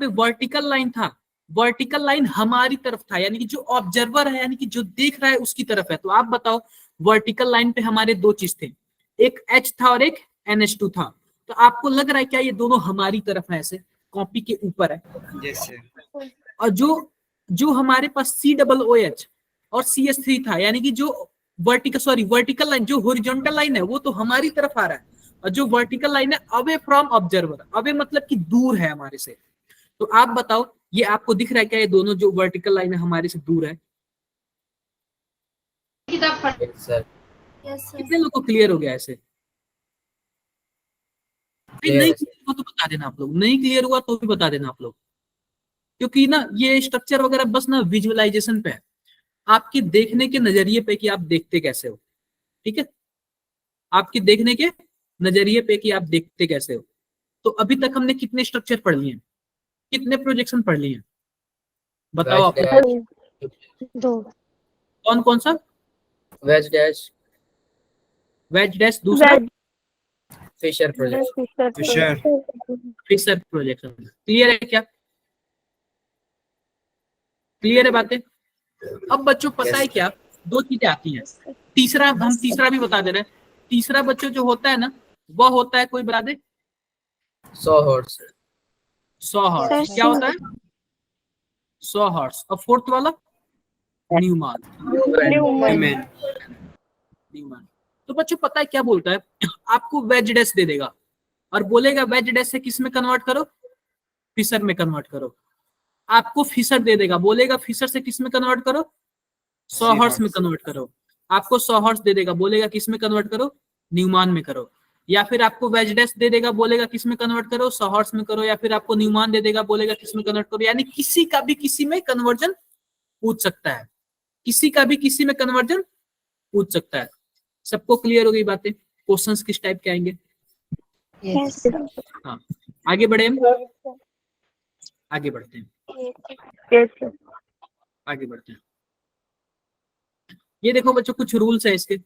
वर्टिकल लाइन था, वर्टिकल लाइन हमारी तरफ था, यानी कि जो ऑब्जर्वर है, यानी कि जो देख रहा है उसकी तरफ है। तो आप बताओ, वर्टिकल लाइन पे हमारे दो चीज थे, एक H था और एक NH2 था। तो आपको लग रहा है क्या ये दोनों हमारी तरफ है, ऐसे कॉपी के ऊपर है? Yes sir. और जो हमारे पास COOH और CH3 था, यानी कि जो वर्टिकल लाइन, जो हॉरिजॉन्टल लाइन है वो तो हमारी तरफ आ रहा है, और जो वर्टिकल लाइन है अवे फ्रॉम ऑब्जर्वर, अवे मतलब कि दूर है हमारे से। तो आप बताओ, ये आपको दिख रहा है क्या ये दोनों जो वर्टिकल लाइन है हमारे से दूर है? Yes sir. कितने लोगों को क्लियर हो गया ऐसे? नहीं क्लियर हुआ तो बता देना आप लोग, नहीं क्लियर हुआ तो भी बता देना आप लोग, क्योंकि ना ये स्ट्रक्चर वगैरह बस ना विजुअलाइजेशन पे है, आपके देखने के नजरिए पे कि आप देखते कैसे हो, ठीक है? आपके देखने के नजरिए पे कि आप देखते कैसे हो। तो अभी तक हमने कितने स्ट्रक्चर पढ़ लिए हैं, कितने प्रोजेक्शन पढ़ लिए हैं, बताओ आप। दो कौन कौन सा? वेज डैश, वेज डैश, दूसरा Fischer project. Fischer projection. Clear है क्या? क्लियर है बातें? अब बच्चों पता है क्या, दो चीजें आती हैं। तीसरा, हम तीसरा भी बता दे रहे हैं। तीसरा बच्चों जो होता है ना, वह होता है, कोई बता दे? 100 हॉर्स। 100 हॉर्स। क्या होता है? 100 हॉर्स। और फोर्थ वाला न्यूमान। न्यूमान। तो बच्चों पता है क्या बोलता है, आपको वेज डैश दे देगा और बोलेगा वेज डैश से किस में कन्वर्ट करो, फिशर में कन्वर्ट करो। आपको फिशर दे देगा, बोलेगा फिशर से किस में कन्वर्ट करो, 100 हॉर्स में कन्वर्ट करो। आपको 100 हॉर्स दे देगा, बोलेगा किस में कन्वर्ट करो, न्यूमान में करो। या फिर आपको वेज डैश दे देगा, बोलेगा किस में कन्वर्ट करो, 100 हॉर्स में करो। या फिर आपको न्यूमान दे देगा, बोलेगा किस में कन्वर्ट करो। यानी किसी का भी किसी में कन्वर्जन पूछ सकता है, किसी का भी किसी में कन्वर्जन पूछ सकता है। सबको क्लियर हो गई बातें? क्वेश्चंस किस टाइप के आएंगे? Yes. हाँ, आगे बढ़े हम, आगे बढ़ते हैं, आगे बढ़ते हैं। ये देखो बच्चों, कुछ रूल्स है इसके।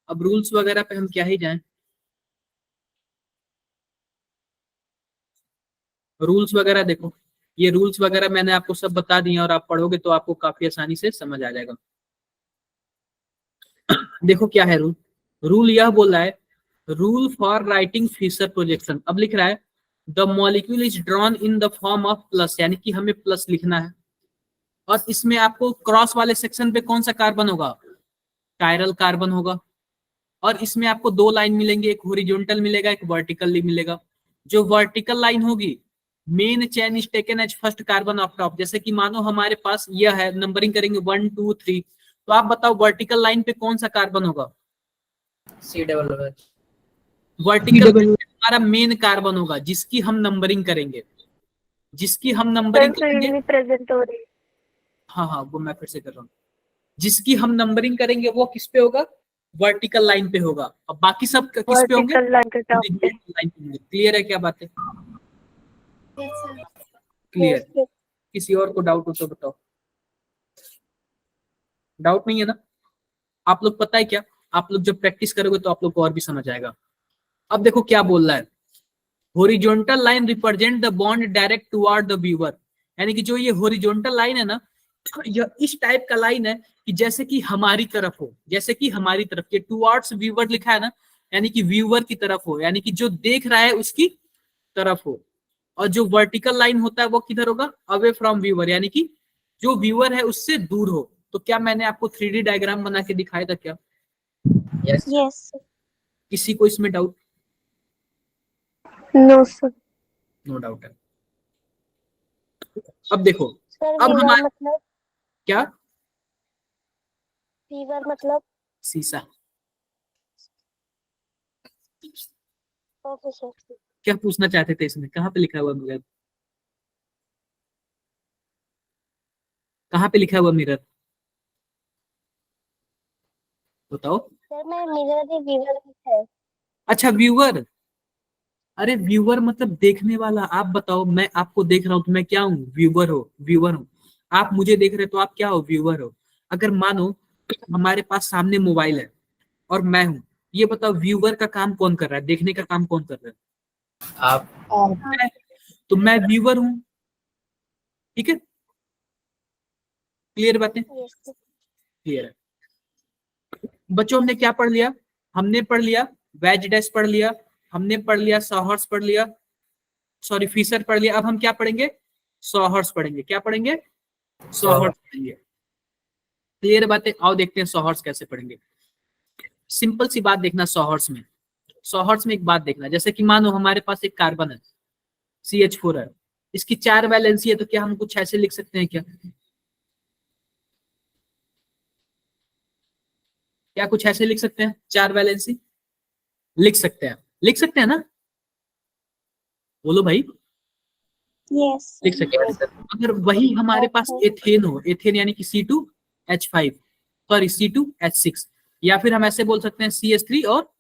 अब रूल्स वगैरह पे हम क्या ही जाएं। रूल्स वगैरह देखो, ये रूल्स वगैरह मैंने आपको सब बता दिए और आप पढ़ोगे तो आपको काफी आसानी से समझ आ जाएगा। देखो क्या है रूल। रूल यह बोल रहा है, rule for writing Fischer projection. अब लिख रहा है the molecule is drawn in the form of plus, यानी कि हमें प्लस लिखना है। और इसमें आपको क्रॉस वाले सेक्शन पे कौन सा कार्बन होगा, कायरल कार्बन होगा। और इसमें आपको दो लाइन मिलेंगे, एक हॉरिजॉन्टल मिलेगा, एक वर्टिकली मिलेगा। जो वर्टिकल लाइन होगी, main chain is taken as first carbon of top. जैसे कि मानो हमारे पास यह है, नंबरिंग करेंगे 1 2 3, तो आप बताओ वर्टिकल लाइन पे कौन सा कार्बन होगा, COOH। वर्टिकल हमारा मेन कार्बन होगा, जिसकी हम नंबरिंग करेंगे, जिसकी हम नंबरिंग करेंगे। प्रेजेंट हो रही। हाँ हाँ, वो मैं फिर से कर रहा हूँ। जिसकी हम नंबरिंग करेंगे वो किस पे होगा, वर्टिकल लाइन पे होगा। और बाकी सब किस पे होंगे, वर्टिकल लाइन के टॉप पे। लाइन पे होंगे। क्लियर है क्या बात है? Yes, sir. क्लियर? किसी और को डाउट हो तो बताओ। डाउट नहीं है ना? आप लोग पता है क्या, आप लोग जब प्रैक्टिस करोगे तो आप लोग को और भी समझ आएगा। अब देखो क्या बोल रहा है, horizontal line represent the bond direct toward the viewer. यानी कि जो ये हॉरिजॉन्टल लाइन है ना, यह इस टाइप का लाइन है कि जैसे कि हमारी तरफ हो, जैसे कि हमारी तरफ के टुवर्ड्स व्यूअर लिखा है ना, यानी कि व्यूअर की तरफ हो, यानी कि जो देख रहा है उसकी तरफ हो। और जो वर्टिकल लाइन होता है वो किधर होगा, अवे फ्रॉम व्यूअर, यानी कि जो व्यूअर है उससे दूर हो। तो क्या मैंने आपको 3D डायग्राम बना के दिखाया था क्या? यस। यस किसी को इसमें doubt? No sir. No doubt है। अब देखो, सर अब वीवर हमारे मतलब, क्या, वीवर मतलब। शीशा। Okay sir. क्या पूछना चाहते थे इसमें, कहाँ पे लिखा हुआ मिरर, कहाँ पे लिखा हुआ मिरर बताओ? सर मैं मिरर ही वीवर है। अच्छा व्यूअर, अरे व्यूअर मतलब देखने वाला। आप बताओ, मैं आपको देख रहा हूँ तो मैं क्या हूँ, व्यूअर हो, व्यूअर हूँ। आप मुझे देख रहे हो तो आप क्या हो, व्यूअर हो। अगर मानो हमारे पास सामने मोबाइल है और मैं हूँ, ये बताओ व्यूअर का काम कौन कर रहा है, देखने का काम कौन कर रहा है? आप। मैं। तो मैं व्यूअर हूँ, ठीक है? क्लियर बातें? क्लियर है बच्चों? हमने क्या पढ़ लिया, हमने पढ़ लिया वेज डैश पढ़ लिया, हमने पढ़ लिया सॉहर्स पढ़ लिया, सॉरी फिशर पढ़ लिया। अब हम क्या पढ़ेंगे, सॉहर्स पढ़ेंगे। क्या पढ़ेंगे, सॉहर्स पढ़ेंगे। क्लियर बातें? आओ देखते हैं सॉहर्स कैसे पढ़ेंगे। सिंपल सी बात देखना, सॉहर्स में, सॉहर्स में एक बात देखना, जैसे कि मानो हमारे पास एक कार्बन है, CH4 है, इसकी 4 वैलेंसी है, तो क्या हम कुछ ऐसे लिख सकते हैं क्या, क्या कुछ ऐसे लिख सकते हैं, 4 वैलेंसी लिख सकते हैं, लिख सकते हैं ना? बोलो भाई, यस लिख सकते हैं। अगर वही हमारे पास एथेन हो, एथेन यानी कि C2H5, सॉरी C2H6, या फिर हम ऐसे बोल सकते हैं CH3 और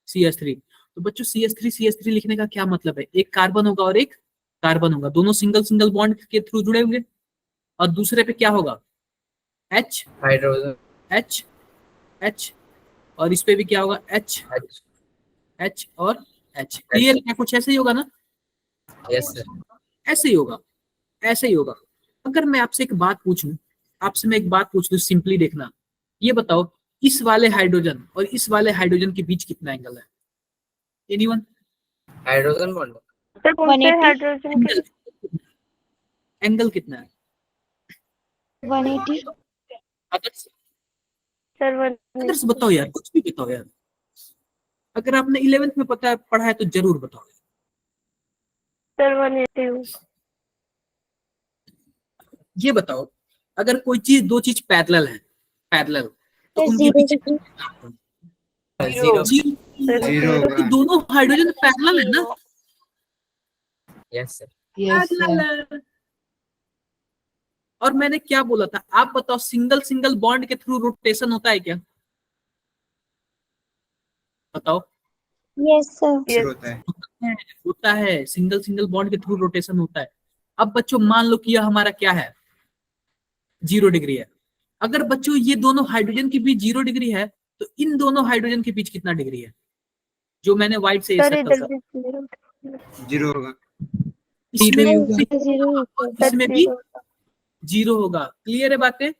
CH3। तो बच्चों CH3 लिखने का क्या मतलब है, एक कार्बन होगा और एक कार्बन होगा, दोनों सिंगल सिंगल बॉन्ड के थ्रू जुड़े होंगे, और दूसरे पे क्या होगा, H हाइड्रोजन। H H, और इस पे भी क्या होगा, H। H और H। क्लियर? क्या कुछ ऐसे ही होगा ना? Yes sir. ऐसे ही होगा, ऐसे ही होगा। अगर मैं आपसे एक बात पूछूं, आपसे मैं एक बात पूछ लूं, सिंपली देखना, ये बताओ इस वाले हाइड्रोजन और इस वाले हाइड्रोजन के बीच कितना एंगल है? एनीवन? हाइड्रोजन बॉन्ड सर कौन से 180? हाइड्रोजन के एंगल कितना है? 180? अदर्स सर अदर्स बताओ यार, कुछ भी बताओ यार। अगर आपने 11th में पढ़ा है तो जरूर बताओ। सर 180 ये बताओ, अगर कोई चीज, दो चीज पैरेलल है, पैरेलल, तो सर उनके 0 बीच डिग्री। जीरो। जीरो, क्योंकि दोनों हाइड्रोजन पैरेलल है ना। Yes sir. Yes, sir. Parallel है। और मैंने क्या बोला था, आप बताओ, सिंगल सिंगल बॉन्ड के थ्रू रोटेशन होता है क्या? बताओ। Yes sir. होता है, सिंगल सिंगल बॉन्ड के थ्रू रोटेशन होता है। अब बच्चों मान लो कि यह हमारा क्या है, 0 डिग्री है। अगर बच्चों ये दोनों हाइड्रोजन के बीच 0 डिग्री है, तो इन दोनों हाइड्रोजन के बीच कितना डिग्री है, जो मैंने व्हाइट से सर सर्कल इधर कर? भी 0 होगा। इसमें नहीं, भी सर 0 होगा। इसमें भी 0 होगा। क्लियर है बातें? यस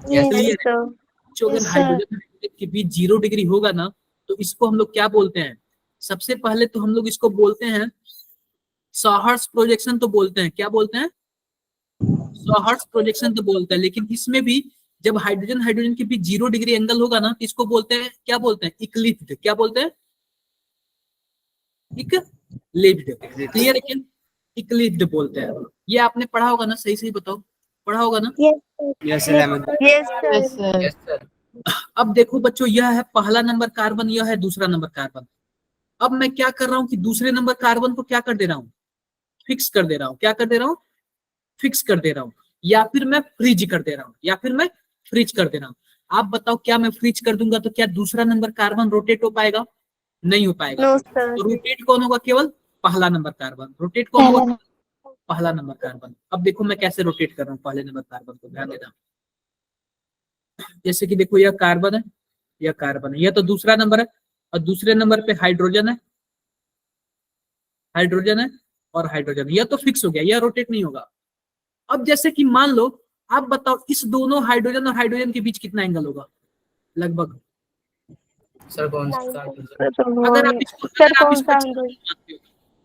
क्लियर है? सर। जो अगर Yes, sir. हाइड्रोजन के बीच 0 डिग्री होगा ना, तो इसको हम लोग क्या बोलते हैं? सबसे पहले तो हम लोग इसको बोलते हैं सॉहर्स प्रोजेक्शन, तो बोलते हैं, क्या बोलते हैं? सॉहर्स प्रोजेक्शन तो बोलते हैं। लेकिन इसमें भी जब हाइड्रोजन हाइड्रोजन के बीच 0 डिग्री एंगल होगा ना, तो इसको बोलते हैं, क्या बोलते हैं? इक्लिप्स्ड। क्या बोलते हैं? इक्लिप्स्ड। क्लियर है क्या? इक्लिप्स्ड बोलते हैं। ये आपने पढ़ा होगा ना? सही सही बताओ, पढ़ा होगा ना? Yes sir. Yes 11th। Yes Yes, sir. sir. Yes sir. अब देखो बच्चों, यह है पहला नंबर कार्बन, यह है दूसरा नंबर कार्बन। अब मैं क्या कर रहा हूं कि दूसरे नंबर कार्बन को क्या कर दे रहा हूं? फिक्स कर दे रहा हूं। क्या कर दे रहा हूं? फिक्स कर दे रहा हूं। या फिर मैं फ्रीज कर दे रहा हूं, या फिर मैं फ्रीज कर दे रहा हूं। आप बताओ, क्या मैं फ्रीज कर दूंगा तो क्या दूसरा नंबर कार्बन रोटेट हो पाएगा? नहीं हो पाएगा। No sir. तो रोटेट कौन होगा? केवल पहला नंबर कार्बन। रोटेट कौन होगा? पहला नंबर कार्बन। अब देखो मैं कैसे रोटेट कर रहा हूँ पहले नंबर कार्बन को, ध्यान देना। जैसे कि देखो, यह कार्बन है, यह कार्बन है, यह तो दूसरा नंबर है, और दूसरे नंबर पे हाइड्रोजन है, हाइड्रोजन है और हाइड्रोजन। यह तो फिक्स हो गया, यह रोटेट नहीं होगा। अब जैसे कि मान लो, आप बताओ इस दोनों हाइड्रोजन और हाइड्रोजन के बीच कितना एंगल होगा लगभग? सर कौन सा? अगर आप इसको सर कौन सा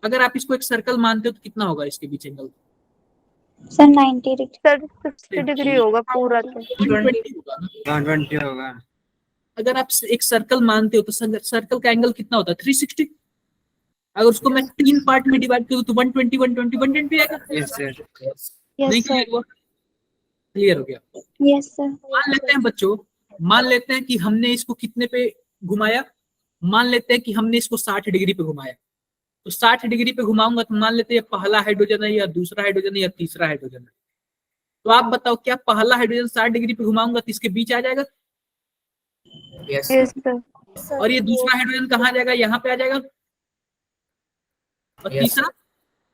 अगर आप इसको एक सर्कल मानते हो तो कितना होगा इसके बीच angle? Sir 90 degree. Sir 60 degree होगा पूरा तो। 120 होगा ना? 120 होगा। अगर आप एक सर्कल मानते हो तो सर्कल का एंगल कितना होता है? 360। अगर उसको मैं 3 पार्ट में डिवाइड करूं तो 120 120 120 आएगा। Yes sir. नहीं यस क्लियर सर। हुआ? क्लियर हो गया? Yes sir. मान लेते हैं बच्चों, मान लेते हैं कि हमने इसको कितने पे घुमाया? मान लेते हैं कि हमने इसको 60 डिग्री पे घुमाया। तो 60 डिग्री पे घुमाऊंगा तो मान लेते हैं पहला हाइड्रोजन है, या दूसरा हाइड्रोजन है, या तीसरा हाइड्रोजन है। तो आप बताओ, क्या पहला हाइड्रोजन 60 डिग्री पे घुमाऊंगा तो इसके बीच आ जाएगा? Yes yes sir. और ये दूसरा हाइड्रोजन कहाँ जाएगा? यहाँ पे आ जाएगा। और Yes. तीसरा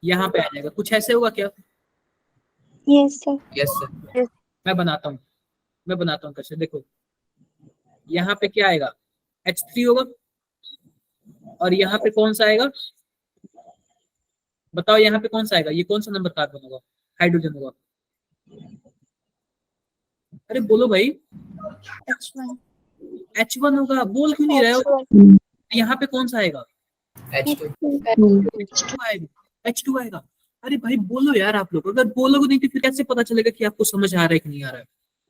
यहाँ पे आ जाएगा। कुछ ऐसे होगा क्या? Yes sir. Yes sir. मैं बनाता हूँ कैसे। देखो, यहाँ पे क्या आएगा? H3 होगा, और यहाँ पे कौन सा आएगा? बताओ यहाँ पे कौन सा आएगा? ये कौन सा नंबर कार्बन होगा? हाइड्रोजन होगा। अरे बोलो भाई। H1 होगा। बोल क्यों नहीं रहे हो? यहाँ पे कौन सा आएगा? H2 आएगा, H2 आएगा। अरे भाई बोलो यार, आप लोग अगर बोलोगे नहीं तो फिर कैसे पता चलेगा कि आपको समझ आ रहा है कि नहीं आ रहा है?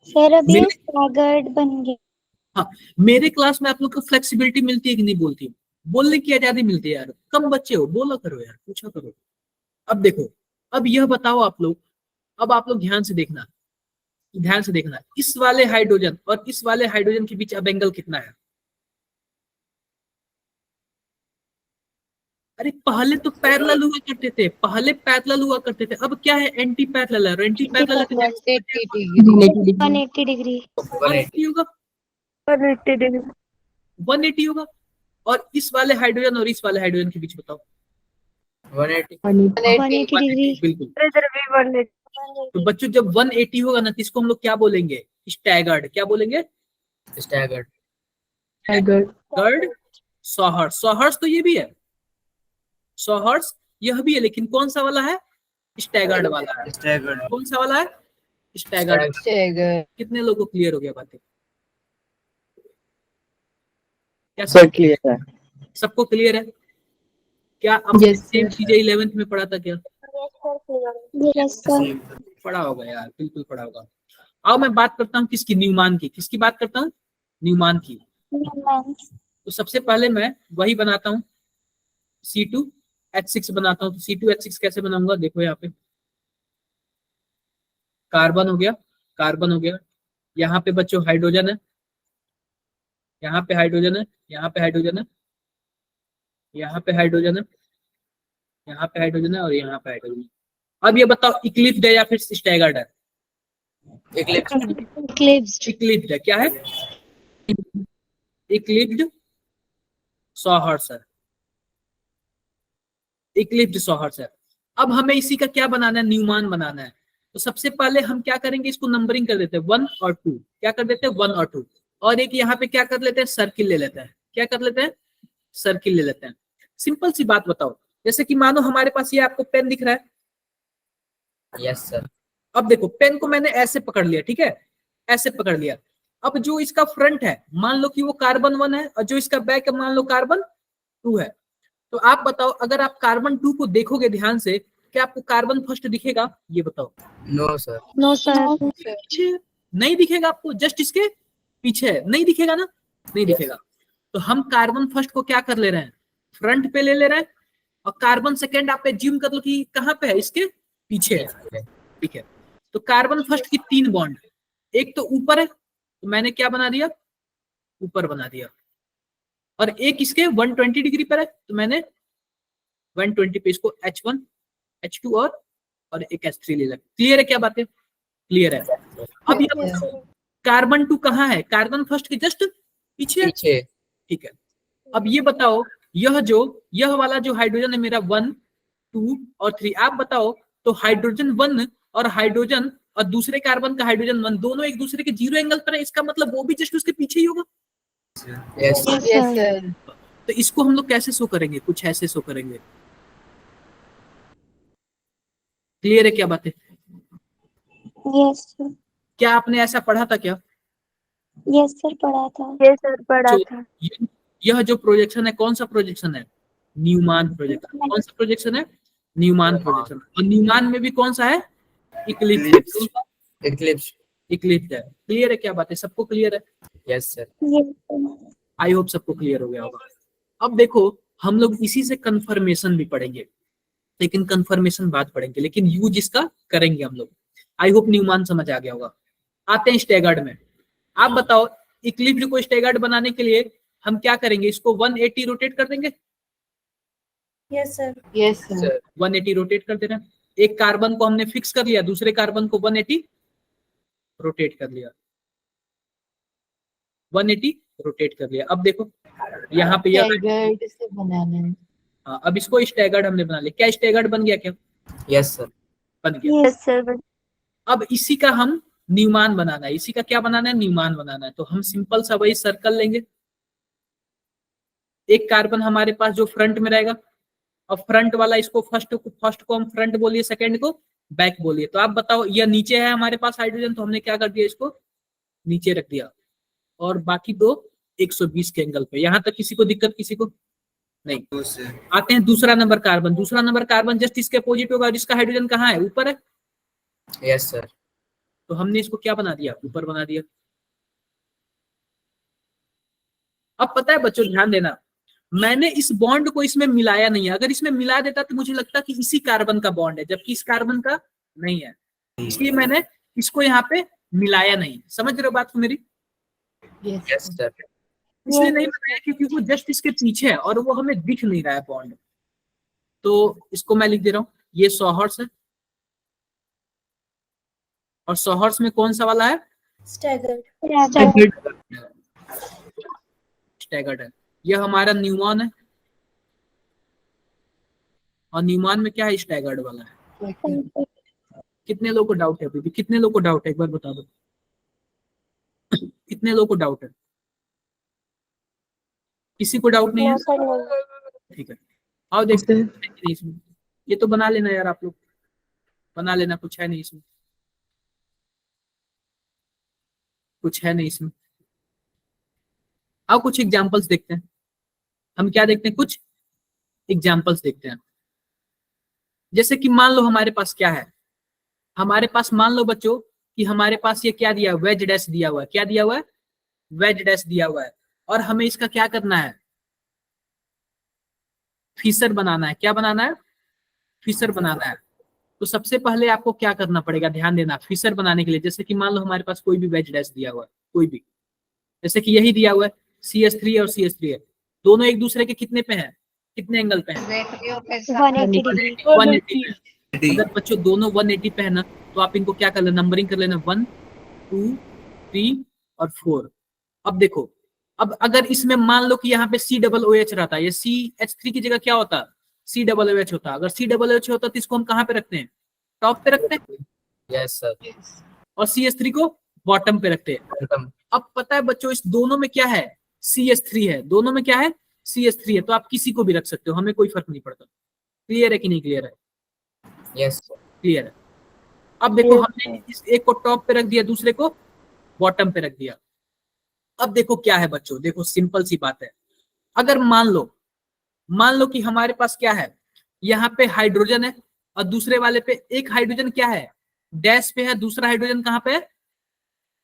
सर अभी मेरे- स्टैगर्ड बन गया। मेरे क्लास में आप लोग को फ्लेक्सिबिलिटी मिलती है कि नहीं? बोलती है, बोलने की आजादी मिलती है यार। कम बच्चे हो, बोला करो यार, पूछा करो। अब देखो, अब यह बताओ आप लोग, अब आप लोग ध्यान से देखना, ध्यान से देखना, इस वाले हाइड्रोजन और इस वाले हाइड्रोजन के बीच अब एंगल कितना है? अरे पहले तो पैरेलल हुआ करते थे, पहले पैरेलल हुआ करते थे। अब क्या है? एंटी पैरेलल है। Anti parallel 180 degree. 180 डिग्री। 180 होगा, 180 डिग्री। 180 होगा। और इस वाले हाइड्रोजन और इस वाले हाइड्रोजन के बीच बताओ? 180 180 डिग्री। बिल्कुल। इधर भी 180। तो बच्चों जब 180 होगा ना, तो इसको हम लोग क्या बोलेंगे? स्टैगर्ड। क्या बोलेंगे? स्टैगर्ड। Staggered 100 hertz. 100 हर्ट्ज तो ये भी है, 100 हर्ट्ज यह भी है, लेकिन कौन सा वाला है? स्टैगर्ड वाला है। Staggered. कौन सा वाला है? स्टैगर्ड। Stagger. कितने लोगों को क्लियर हो गया बातें? क्या सर क्लियर है। सबको क्लियर है? क्या आपने Yes, सेम sir. चीजें 11th में पढ़ा था क्या? Yes sir. पढ़ा होगा यार, बिल्कुल पढ़ा होगा। आओ मैं बात करता हूँ किसकी? न्यूमान की। किसकी बात करता हूँ? न्यूमान की। तो सबसे पहले मैं वही बनाता हूँ, C2H6 बनाता हूँ। तो C2H6 कैसे बनाऊंगा? देखो यहाँ पे कार्बन हो गया, कार्बन हो गया, यहाँ पे बच्चों हाइड्रोजन है, यहाँ पे हाइड्रोजन है, यहाँ पे हाइड्रोजन है, यहाँ पे हाइड्रोजन है, यहाँ पे हाइड्रोजन है और यहाँ पे हाइड्रोजन है। अब ये बताओ इक्लिप्स्ड है या फिर स्टैगर्ड है? इक्लिप्स्ड। इक्लिप्स्ड है। क्या है? इक्लिप्स्ड 100 हर्ट्ज है, इक्लिप्स्ड 100 हर्ट्ज है। अब हमें इसी का क्या बनाना है? न्यूमान बनाना है। तो सबसे पहले हम क्या करेंगे? इसको नंबरिंग कर देते हैं 1 और 2। क्या कर देते हैं? 1 और 2। और एक यहाँ पे क्या कर लेते हैं? सर्किल ले लेते हैं। क्या कर लेते हैं? सर्किल ले लेते हैं। सिंपल सी बात बताओ, जैसे कि मानो हमारे पास ये आपको पेन दिख रहा है। Yes, sir. अब देखो पेन को मैंने ऐसे पकड़ लिया, ठीक है, ऐसे पकड़ लिया। अब जो इसका फ्रंट है मान लो कि वो कार्बन 1 है और जो इसका बैक है मान लो कार्बन 2 है। तो आप बताओ अगर आप कार्बन 2 को देखोगे ध्यान से, क्या आपको कार्बन फर्स्ट दिखेगा? ये बताओ। No, sir. No sir. पीछे नहीं दिखेगा आपको, जस्ट इसके पीछे है, नहीं दिखेगा ना, नहीं दिखेगा। तो हम कार्बन फर्स्ट को क्या कर ले रहे हैं? फ्रंट पे ले रहे हैं, और कार्बन सेकेंड आप एज्यूम कर लो कि कहाँ पे है? इसके पीछे है, ठीक है। तो कार्बन फर्स्ट की 3 बॉन्ड, एक तो ऊपर है, तो मैंने क्या बना दिया? ऊपर बना दिया। और एक इसके 120 डिग्री पर है, तो मैंने 120 पे इसको H1 H2 और एक H3 ले लिया। क्लियर है क्या बातें? क्लियर है। अब ये कार्बन 2 कहाँ है? कार्बन फर्स्ट के जस्ट पीछे है, पीछे. ठीक है। अब ये बताओ यह वाला जो हाइड्रोजन है मेरा 1 2 और 3, आप बताओ तो हाइड्रोजन 1 और हाइड्रोजन और दूसरे कार्बन का हाइड्रोजन 1 दोनों एक दूसरे के 0 एंगल पर है, इसका मतलब वो भी जस्ट उसके पीछे ही होगा। Yes, sir. Yes, sir. तो इसको हम लोग कैसे शो करेंगे? कुछ ऐसे शो करेंगे। क्लियर है क्या बातें? Yes sir. क्या आपने ऐसा पढ़ा था क्या? यस सर पढ़ा था। यस सर पढ़ा जो था। यह जो प्रोजेक्शन है कौन सा प्रोजेक्शन है? Newman projection. कौन सा प्रोजेक्शन है? Newman projection. और न्यूमान में भी कौन सा है? इक्लिप्स। Eclipse. इक्लिप्स है। क्लियर है क्या बात है? सबको क्लियर है? Yes, sir. Yes sir. I hope सबको क्लियर हो गया होगा। अब देखो हम लोग इसी से कंफर्मेशन भी पढ़ेंगे, लेकिन कंफर्मेशन बाद पढ़ेंगे, लेकिन यूज इसका करेंगे हम लोग। आई होप न्यूमान समझ आ गया होगा। आते हैं स्टैगर्ड में। आप बताओ इक्लिप्स को स्टैगर्ड बनाने के लिए हम क्या करेंगे? इसको 180 रोटेट कर देंगे। Yes, sir. Yes, sir. 180 rotate कर दे रहे हैं। एक कार्बन को हमने फिक्स कर लिया, दूसरे कार्बन को 180 रोटेट कर लिया, 180 रोटेट कर लिया। अब देखो यहाँ पे Staggered से बनाना है. हाँ, अब इसको स्टैगर्ड हमने बना लिया। क्या स्टैगर्ड बन गया? क्या Yes, sir. बन गया? Yes sir. अब इसी का हम न्यूमान बनाना है। इसी का क्या बनाना है? न्यूमान बनाना है। तो हम सिंपल सा वही सर्कल लेंगे। एक कार्बन हमारे पास जो फ्रंट में रहेगा, और फ्रंट वाला इसको फर्स्ट को हम फ्रंट बोलिए, सेकंड को बैक बोलिए। तो आप बताओ यह नीचे है हमारे पास हाइड्रोजन, तो हमने क्या कर दिया? इसको नीचे रख दिया, और बाकी दो 120 के एंगल पे। यहां तक किसी को दिक्कत? किसी को नहीं। आते हैं दूसरा नंबर कार्बन। दूसरा नंबर कार्बन जस्ट इसके अपोजिट होगा, जिसका हाइड्रोजन कहाँ है? ऊपर है। Yes, sir. तो हमने इसको क्या बना दिया? ऊपर बना दिया। अब पता है बच्चों, ध्यान देना, मैंने इस बॉन्ड को इसमें मिलाया नहीं है। अगर इसमें मिला देता तो मुझे लगता कि इसी कार्बन का बॉन्ड है, जबकि इस कार्बन का नहीं है। इसलिए मैंने इसको यहाँ पे मिलाया नहीं। समझ रहे हो बात को मेरी? Yes, Yes, sir. sir. इसलिए नहीं बनाया क्योंकि वो जस्ट इसके पीछे है और वो हमें दिख नहीं रहा है बॉन्ड। तो इसको मैं लिख दे रहा हूँ, ये 100 हर्ट्ज है, और 100 हर्ट्ज में कौन सा वाला है? Staggered. स्टैगर्ड है। यह हमारा न्यूमान है, और न्यूमान में क्या है? स्टैगर्ड वाला है। कितने लोगों को डाउट है? अभी भी कितने लोगों को डाउट है? एक बार बता दो, कितने लोगों को डाउट है? किसी को डाउट नहीं है? No, sir, no. ठीक है, आओ देखते हैं है कि नहीं इसमें। ये तो बना लेना यार, आप लोग बना लेना, कुछ है नहीं इसमें, कुछ है नहीं इसमें। आओ कुछ एग्जांपल्स देखते हैं। हम क्या देखते हैं, कुछ एग्जांपल्स देखते हैं। जैसे कि मान लो हमारे पास क्या है, हमारे पास मान लो बच्चों कि हमारे पास ये क्या दिया, वेज डैश दिया हुआ है। क्या दिया हुआ है? वेज डैश दिया हुआ है। और हमें इसका क्या करना है, फीचर बनाना है। क्या बनाना है? फीचर बनाना है। तो सबसे पहले आपको क्या करना पड़ेगा, ध्यान देना। फीचर बनाने के लिए जैसे कि मान लो हमारे पास कोई भी वेज डैश दिया हुआ है, कोई भी, जैसे कि यही दिया हुआ है CS3 और CS3 है, दोनों एक दूसरे के कितने पे हैं, कितने एंगल पे हैं? 180 degree. 180 पे। अगर बच्चों दोनों 180 पे है ना, तो आप इनको क्या कर लेना, नंबरिंग कर लेना 1 2 3 और 4। अब देखो, अब अगर इसमें मान लो कि यहाँ पे COOH रहता है, ये CH3 की जगह क्या होता, COOH होता। अगर COOH होता तो इसको हम कहाँ पे रखते हैं, टॉप पे रखते हैं, यस सर। और CS3 को बॉटम पे रखते हैं। अब पता है बच्चों, इस दोनों में क्या है, CS3 है, दोनों में क्या है, CS3 है। तो आप किसी को भी रख सकते हो, हमें कोई फर्क नहीं पड़ता। क्लियर है कि नहीं क्लियर है? यस क्लियर है। अब देखो हमने इस एक को टॉप पे रख दिया, दूसरे को बॉटम पे रख दिया। अब देखो क्या है बच्चों, देखो सिंपल सी बात है। अगर मान लो कि हमारे पास क्या है, यहाँ पे हाइड्रोजन है और दूसरे वाले पे एक हाइड्रोजन क्या है, डैश पे है, दूसरा हाइड्रोजन कहाँ पे है,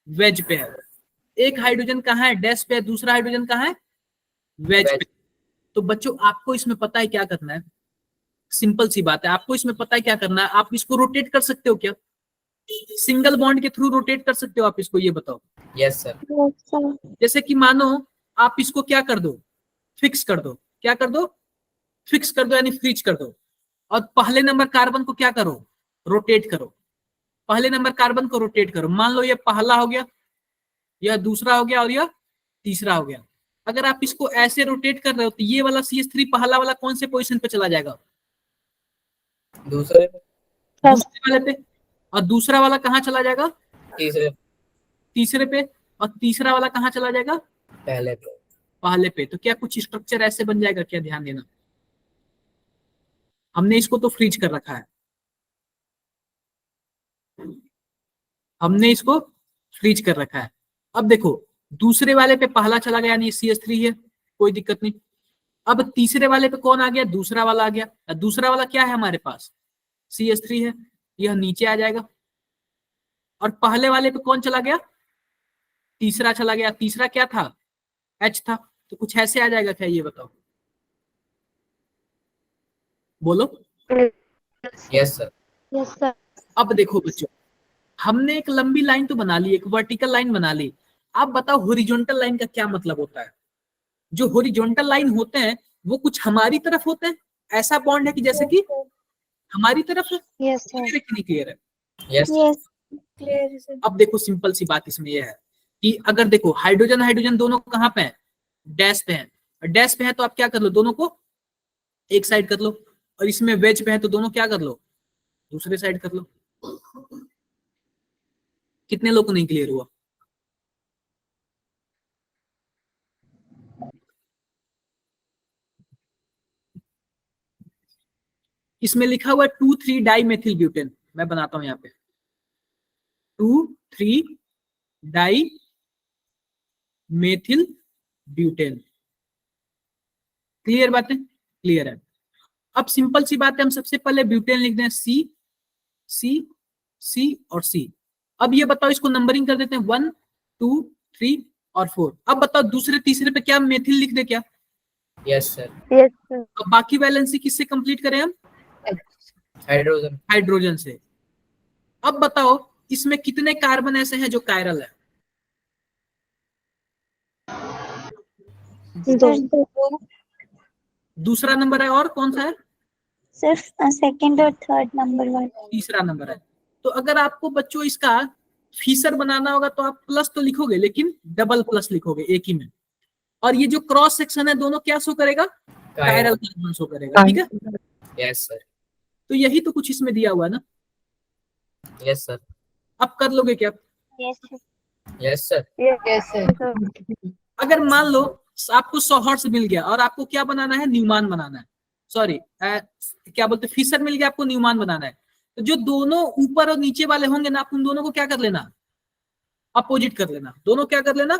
वेज पे है। एक हाइड्रोजन कहाँ है, डैश पे है, दूसरा हाइड्रोजन कहाँ है, वेज पे। तो बच्चों आपको इसमें पता है क्या करना है, सिंपल सी बात है, आपको इसमें पता है क्या करना है। आप इसको रोटेट कर सकते हो क्या, सिंगल बॉन्ड के थ्रू रोटेट कर सकते हो आप इसको, ये बताओ। Yes sir. Yes, sir. जैसे कि मानो आप इसको क्या कर दो, फिक्स कर दो। क्या कर दो, फिक्स कर दो, यानी फ्रीज कर दो। और पहले नंबर कार्बन को क्या करो, रोटेट करो। पहले नंबर कार्बन को रोटेट करो। मान लो ये पहला हो गया, यह दूसरा हो गया और यह तीसरा हो गया। अगर आप इसको ऐसे रोटेट कर रहे हो तो ये वाला CS3 पहला वाला कौन से पोजीशन पे चला जाएगा, दूसरे दूसरे वाले पे। और दूसरा वाला कहाँ चला जाएगा, तीसरे तीसरे पे। और तीसरा वाला कहाँ चला जाएगा, पहले पे। पहले पे। तो क्या कुछ स्ट्रक्चर ऐसे बन जाएगा क्या, ध्यान देना। हमने इसको तो फ्रीज कर रखा है, हमने इसको फ्रीज कर रखा है। अब देखो दूसरे वाले पे पहला चला गया, यानी CS3 है, कोई दिक्कत नहीं। अब तीसरे वाले पे कौन आ गया, दूसरा वाला आ गया। दूसरा वाला क्या है हमारे पास, CS3 है, यह नीचे आ जाएगा। और पहले वाले पे कौन चला गया, तीसरा चला गया। तीसरा क्या था, H था। तो कुछ ऐसे आ जाएगा क्या, ये बताओ, बोलो। Yes sir. Yes, sir. अब देखो बच्चों, हमने एक लंबी लाइन तो बना ली, एक वर्टिकल लाइन बना ली। आप बताओ हॉरिजॉन्टल लाइन का क्या मतलब होता है। जो हॉरिजॉन्टल लाइन होते हैं वो कुछ हमारी तरफ होते हैं, ऐसा बॉन्ड है कि जैसे कि हमारी तरफ है। Yes, sir. क्लियर है कि नहीं क्लियर है? Yes Yes. Clear is it? अब देखो सिंपल सी बात इसमें यह है कि अगर देखो हाइड्रोजन हाइड्रोजन दोनों कहाँ पे हैं, डैश पे हैं। डैश पे है तो आप क्या कर लो, दोनों को एक साइड कर लो। और इसमें वेज पे है तो दोनों क्या कर लो, दूसरे साइड कर लो। कितने लोग को नहीं क्लियर हुआ? इसमें लिखा हुआ है 2,3 डाई मेथिल ब्यूटेन। मैं बनाता हूं यहाँ पे 2,3 डाई मेथिल ब्यूटेन। क्लियर बात है? क्लियर है। अब सिंपल सी बात है, हम सबसे पहले ब्यूटेन लिख दें C C C और C। अब ये बताओ, इसको नंबरिंग कर देते हैं 1 2 3 और 4। अब बताओ दूसरे तीसरे पे क्या मेथिल लिख दे क्या? Yes sir. Yes, sir. अब बाकी वैलेंसी किससे कंप्लीट करें हम? हाइड्रोजन। हाइड्रोजन से। अब बताओ इसमें कितने कार्बन ऐसे हैं जो कायरल है? दो। दूसरा नंबर है, और कौन सा है? सिर्फ सेकंड और थर्ड नंबर वन। तीसरा नंबर है। तो अगर आपको बच्चों इसका फीचर बनाना होगा तो आप प्लस तो लिखोगे, लेकिन डबल प्लस लिखोगे एक ही में। और ये जो क्रॉस सेक्शन है दोनों क्या शो करेगा, कायरल कार्बन शो करेगा। ठीक है, यस सर। तो यही तो कुछ इसमें दिया हुआ है ना। Yes sir. अब कर लोगे क्या? Yes, sir. Yes sir. Yes, sir. अगर मान लो आपको सॉहर्ट्ज मिल गया और आपको क्या बनाना है, न्यूमान बनाना है, सॉरी क्या बोलते, फिशर मिल गया, आपको न्यूमान बनाना है। तो जो दोनों ऊपर और नीचे वाले होंगे ना, आप उन दोनों को क्या कर लेना, अपोजिट कर लेना, दोनों क्या कर लेना,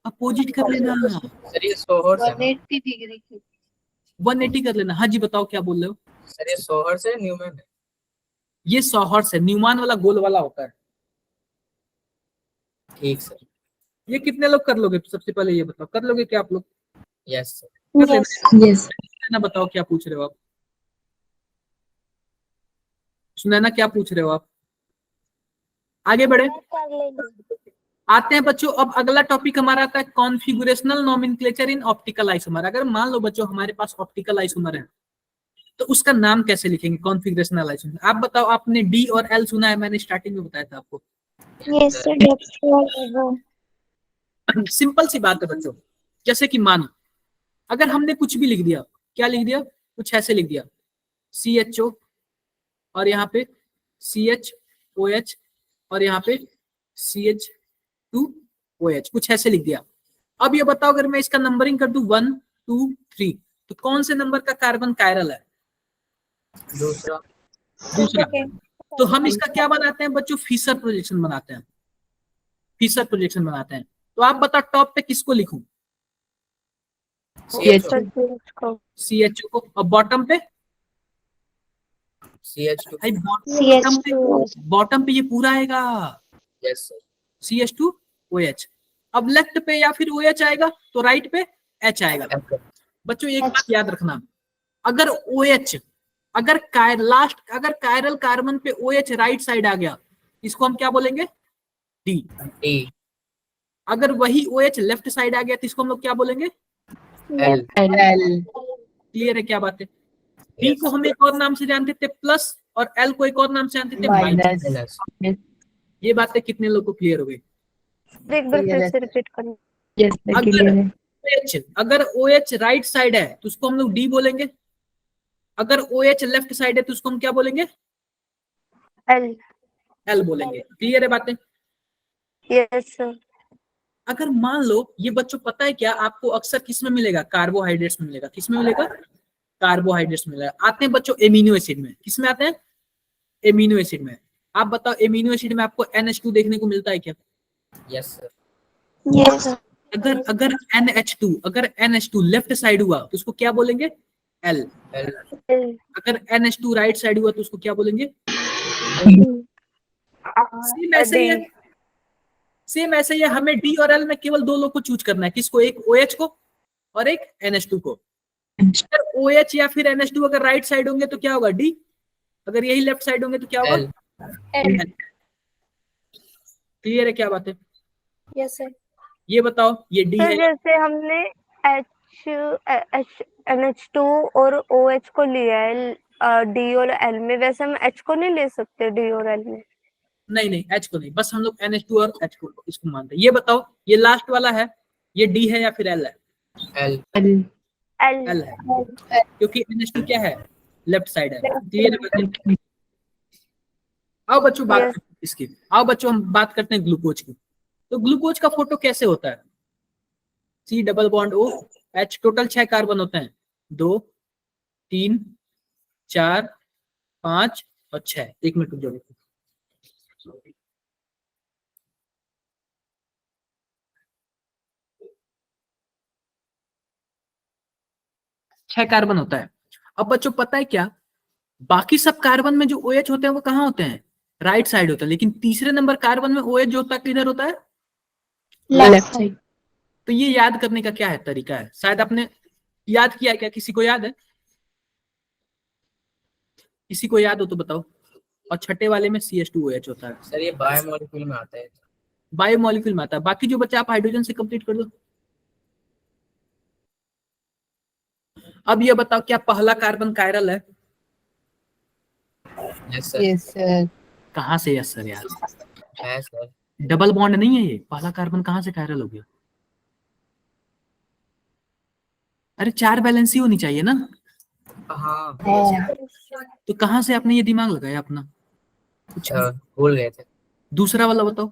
अपोजिट कर लेना, सर ये सोहर से 180 डिग्री की 180 कर लेना। हाँ जी बताओ क्या बोल रहे हो। सर ये सोहर से न्यूमैन है। ये सॉहर्ट्ज है, न्यूमान वाला गोल वाला होता है। ठीक सर। ये कितने लोग कर लोगे, सबसे पहले ये बताओ, कर लोगे क्या आप लोग, यस सर। कर Yes. लेना। यस ना बताओ क्या पूछ रहे हो आप, सुनैना क्या पूछ रहे हो आप, आगे बढ़े। आते हैं बच्चों, अब अगला टॉपिक हमारा आता है configurational nomenclature in optical isomer. अगर मान लो बच्चों हमारे पास ऑप्टिकल आइसोमर है तो उसका नाम कैसे लिखेंगे, कॉन्फ़िगरेशनल आइसोमर। आप बताओ, आपने डी और एल सुना है, मैंने स्टार्टिंग में बताया था आपको। Yes, sir. That's what simple सी बात है बच्चों, जैसे कि मानो अगर हमने कुछ भी लिख दिया, क्या लिख दिया, कुछ ऐसे लिख दिया CHO और यहाँ पे CHOH और यहाँ पे CH2OH, कुछ ऐसे लिख दिया। अब ये बताओ अगर मैं इसका नंबरिंग कर दूं 1 2 3 तो कौन से नंबर का कार्बन कायरल है, दूसरा। दूसरा। Second. तो हम इसका क्या बनाते हैं बच्चों, फिशर प्रोजेक्शन बनाते हैं, फिशर प्रोजेक्शन बनाते हैं। तो आप बताओ टॉप पे किसको लिखूं, CHO CHO को, और बॉटम पे CH2 भाई बॉटम पे ये पूरा आएगा यस सर। CH2OH। अब लेफ्ट पे या फिर OH आएगा तो राइट पे H आएगा। बच्चों एक बात याद रखना, अगर OH अगर कायरल कार्बन पे OH राइट साइड आ गया, इसको हम क्या बोलेंगे, D। D अगर वही OH लेफ्ट साइड आ गया तो इसको हम लोग क्या बोलेंगे, L क्लियर है क्या बात है। D को हम एक और नाम से जानते थे प्लस, और L को एक और नाम से जानते थे माइनस। माइनस। ये बातें कितने लोगों को क्लियर हो गई। एक बार फिर से रिपीट करना। अगर OH राइट साइड है तो उसको हम लोग D बोलेंगे, अगर OH लेफ्ट साइड है तो उसको हम क्या बोलेंगे, L बोलेंगे। क्लियर है बातें। Yes sir. अगर मान लो ये बच्चों पता है क्या, आपको अक्सर किस में मिलेगा, कार्बोहाइड्रेट्स में मिलेगा। किस में मिलेगा, कार्बोहाइड्रेट्स में मिलेगा। आते हैं बच्चों एमिनो एसिड में, किस में आते हैं, एमिनो एसिड में। आप बताओ एमिनो एसिड में आपको NH2 देखने को मिलता है क्या, यस सर। Yes sir. अगर NH2 लेफ्ट साइड हुआ तो उसको क्या बोलेंगे, L। L अगर NH2 राइट साइड हुआ तो उसको क्या बोलेंगे, सेम ऐसे ही है, सेम ऐसे ही है। हमें D और L में केवल दो लोग को चूज करना है, किसको, एक OH को और एक NH2 को। अगर OH या फिर NH2 अगर राइट साइड होंगे तो क्या होगा, D। अगर यही लेफ्ट साइड होंगे तो क्या होगा, L। क्लियर है क्या बात है। Yes, sir. ये बताओ ये D सर है, जैसे हमने NH2 और OH को लिया है D और L में, वैसे हम H को नहीं ले सकते D और L में। नहीं H को नहीं, बस हम लोग NH2 और H को इसको मानते हैं। ये बताओ ये लास्ट वाला है, ये D है या फिर L है, L L है, क्योंकि NH2 क्या है, लेफ्ट साइड है। क्लियर है। आओ बच्चों बात करते हैं इसकी, आओ बच्चों हम बात करते हैं ग्लूकोज की। तो ग्लूकोज का फोटो कैसे होता है, C double bond O H, total 6 carbon होते हैं, 2 3 4 5 और 6। एक मिनट रुक जाओ, 6 कार्बन होता है। अब बच्चों पता है क्या, बाकी सब कार्बन में जो OH होते हैं वो कहाँ होते हैं, राइट साइड होता है, लेकिन तीसरे नंबर कार्बन में OH जो होता है किधर होता है, लेफ्ट साइड। तो ये याद करने का क्या है तरीका है, शायद आपने याद किया क्या, किसी को याद है, किसी को याद हो तो बताओ। और छठे वाले में CH2OH होता है, सर ये बायोमोलिक्यूल में आता है। बायोमोलिक्यूल में आता है। बाकी जो बच्चा आप हाइड्रोजन से कंप्लीट कर दो। अब ये बताओ क्या पहला कार्बन कायरल है, यस सर। यस सर कहाँ से यस सर यार, है सर। डबल बॉन्ड नहीं है ये, पहला कार्बन कहाँ से कायरल हो गया, अरे 4 वैलेंसी होनी चाहिए ना, हाँ तो कहाँ से आपने ये दिमाग लगाया अपना, अच्छा भूल गए थे। दूसरा वाला बताओ,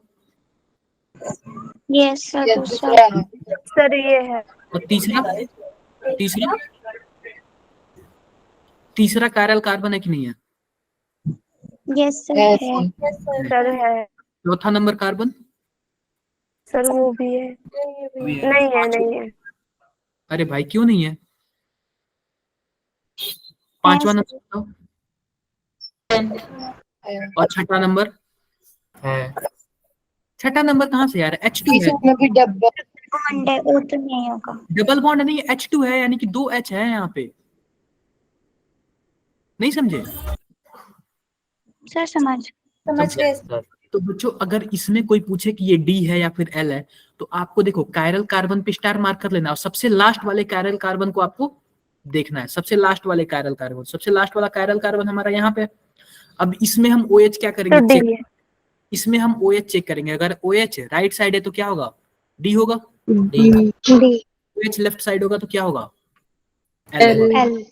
Yes, sir. Yes, दूसरा. दूसरा है. सर ये है. और तीसरा तीसरा तीसरा कायरल कार्बन है कि नहीं है? Yes, sir. Yes, है. sir. Yes, sir. सर है. चौथा नंबर कार्बन सर वो भी है. नहीं है, नहीं है. अरे भाई क्यों नहीं है? पांचवा है, नंबर बताओ। है. और छठा नंबर? है. छठा नंबर कहाँ से यार? H2 है। इसमें भी डब्बा. बॉन्ड है, वो तो नहीं होगा. डबल बॉन्ड नहीं, H2 है, यानी कि 2 H है यहाँ पे। नहीं समझे? सर समझ गए. सर. तो बच्चों अगर इसमें कोई पूछे कि ये D है या फिर L है, तो आपको देखो कायरल कार्बन पे स्टार मार्क कर लेना और सबसे लास्ट वाले कायरल कार्बन को आपको देखना है। सबसे लास्ट वाले कायरल कार्बन, सबसे लास्ट वाला कायरल कार्बन हमारा यहाँ पे। अब इसमें हम OH क्या तो करेंगे? D check. है. इसमें हम OH चेक करेंगे। अगर OH राइट साइड है तो क्या होगा? D होगा। डी. OH लेफ्ट साइड होगा तो क्या होगा? L. होगा। एल.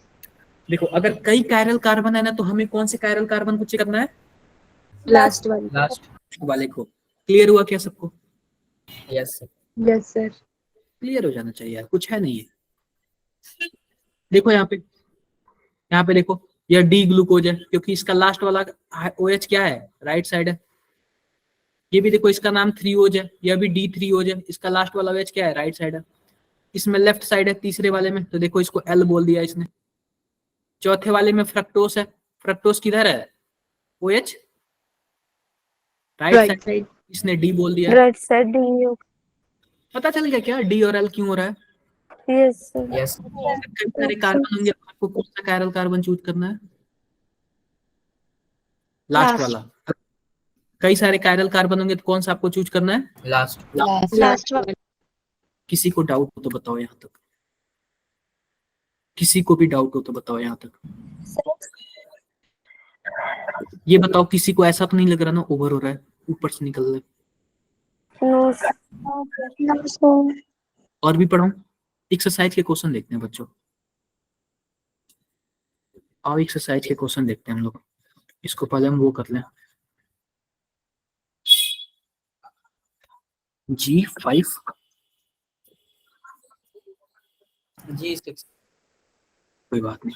देखो अगर कई कायरल कार्बन है ना, तो हमें कौन से कायरल कार्बन को चेक करना है? लास्ट वाली. लास्ट. वाले को। क्लियर हुआ क्या सबको? Yes sir. Yes, sir. Clear हो जाना चाहिए यार, कुछ है नहीं है। देखो यहाँ पे देखो, यह डी ग्लूकोज है क्योंकि इसका लास्ट वाला OH क्या है? राइट साइड है। ये भी देखो इसका नाम 3OH है, यह भी D3OH है, इसका लास्ट वाला OH क्या है? राइट साइड है। इसमें लेफ्ट साइड है तीसरे वाले में, तो देखो इसको L बोल दिया इसने। चौथे वाले में फ्रक्टोस है, फ्रक्टोस किधर है? OH right Right side, side. इसने D बोल दिया। राइट साइड डी होगा. पता चल गया क्या D और L क्यों हो रहा है? Yes sir. यस. कई सारे कार्बन होंगे, आपको कौन सा कायरल कार्बन चूज करना है? Last Last. वाला। कई सारे कायरल कार्बन होंगे तो कौन सा आपको चूज करना है? लास्ट. Last. लास्ट वाला. किसी को डाउट हो तो बताओ यहाँ तक। किसी को भी डाउट हो तो बताओ यहाँ तक। ये बताओ किसी को ऐसा तो नहीं लग रहा ना ओवर हो रहा है, ऊपर से निकल रहा है? No sir. No sir. और भी पढ़ाऊं? एक्सरसाइज के क्वेश्चन देखते हैं बच्चों। आओ एक्सरसाइज के क्वेश्चन देखते हैं हम लोग। इसको पहले हम वो कर लें। G5 G6. कोई बात नहीं,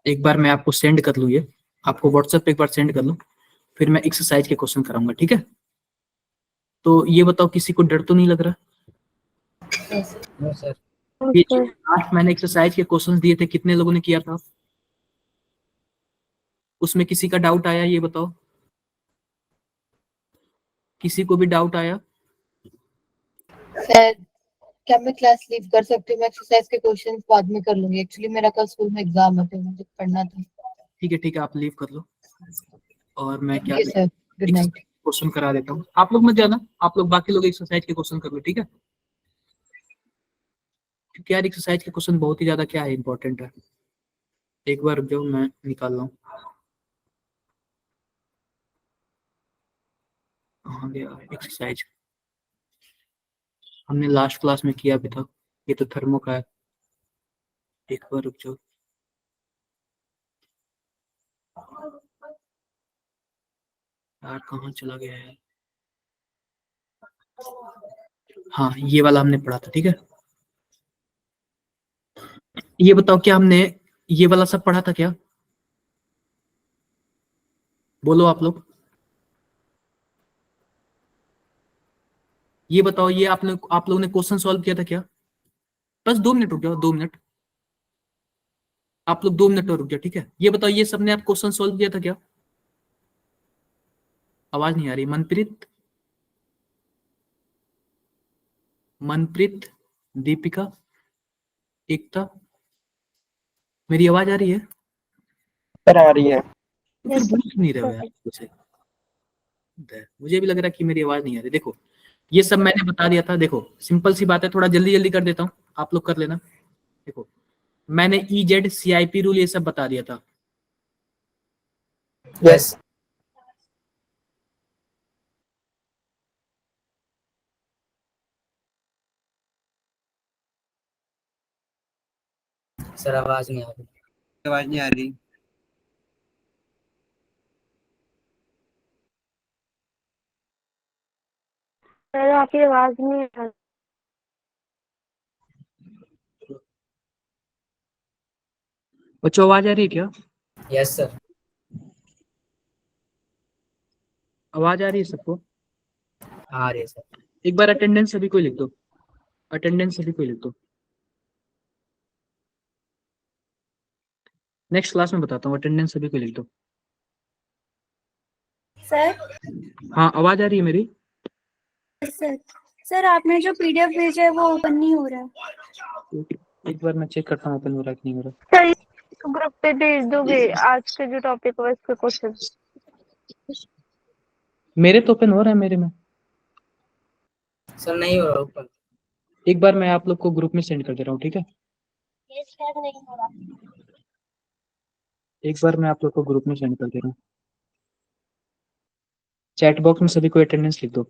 एक बार मैं आपको सेंड कर लूँ, ये आपको व्हाट्सएप पे एक बार सेंड कर लूँ, फिर मैं एक्सरसाइज के क्वेश्चन कराऊंगा, ठीक है? तो ये बताओ किसी को डर तो नहीं लग रहा? No sir. ये लास्ट मैंने एक्सरसाइज के क्वेश्चंस दिए थे, कितने लोगों ने किया था? उसमें किसी का डाउट आया? ये बताओ, किसी को भी डाउट आया? सर क्या मैं क्लास लीव कर सकती हूँ? मैं एक्सरसाइज के क्वेश्चंस बाद में कर लूंगी. एक्चुअली मेरा कल स्कूल में एग्जाम है तो मुझे पढ़ना था. ठीक है, आप लीव कर लो और मैं क्या okay sir. Good night. Question करा देता हूँ। आप लोग मत जाना, आप लोग बाकी लोग एक्सरसाइज के क्वेश्चन कर लो, ठीक है? क्योंकि यार एक्सरसाइज के क्वेश्चन बहुत ही ज्यादा क्या है, इंपॉर्टेंट है। एक बार जो मैं निकाल रहा हूँ, कहाँ गया एक्सरसाइज? हमने लास्ट क्लास में किया भी था, ये तो थर्मो का है। एक बार रुक जाओ, यार कहाँ चला गया है? हाँ ये वाला हमने पढ़ा था, ठीक है? ये बताओ क्या हमने ये वाला सब पढ़ा था क्या? बोलो आप लोग, ये बताओ, ये आप लोगों ने क्वेश्चन सॉल्व किया था क्या? बस 2 मिनट रुक जाओ, 2 मिनट, आप लोग 2 मिनट और रुक जाओ, ठीक है? ये बताओ ये सबने आप क्वेश्चन सॉल्व किया था क्या? आवाज नहीं आ रही। मनप्रीत, दीपिका, एकता, मेरी आवाज आ रही है? पर आ रही है. तो फिर बोल क्यों नहीं रहे हो यार मुझे? मुझे भी लग रहा है कि मेरी आवाज नहीं आ रही। देखो ये सब मैंने बता दिया था, देखो सिंपल सी बात है, थोड़ा जल्दी जल्दी कर देता हूँ, आप लोग कर लेना। देखो मैंने EZ CIP रूल ये सब बता दिया था। यस. सर आवाज नहीं आ रही. आवाज नहीं आ रही. सर आपकी आवाज नहीं आ रही। बच्चों आवाज आ रही है क्या? Yes sir. आवाज आ रही है सबको? आ रही है सर। एक बार अटेंडेंस सभी को लिख दो, अटेंडेंस सभी को लिख दो। नेक्स्ट क्लास में बताता हूँ, अटेंडेंस सभी को लिख दो। सर हाँ आवाज आ रही है मेरी? सर सर आपने जो पीडीएफ भेजा है वो ओपन नहीं हो रहा है। एक बार मैं चेक करता हूँ ओपन हो रहा है कि नहीं हो रहा। सर तो ग्रुप पे भेज दोगे आज के जो टॉपिक है उसके क्वेश्चन? मेरे तो ओपन हो रहा है मेरे में। सर नहीं हो रहा ऊपर। एक बार मैं आप लोग को ग्रुप में सेंड कर दे रहा हूँ, ठीक है? नहीं हो रहा। एक बार मैं आप लोग को ग्रुप में सेंड कर दे रहा हूँ। चैट बॉक्स में सभी को अटेंडेंस लिख दो।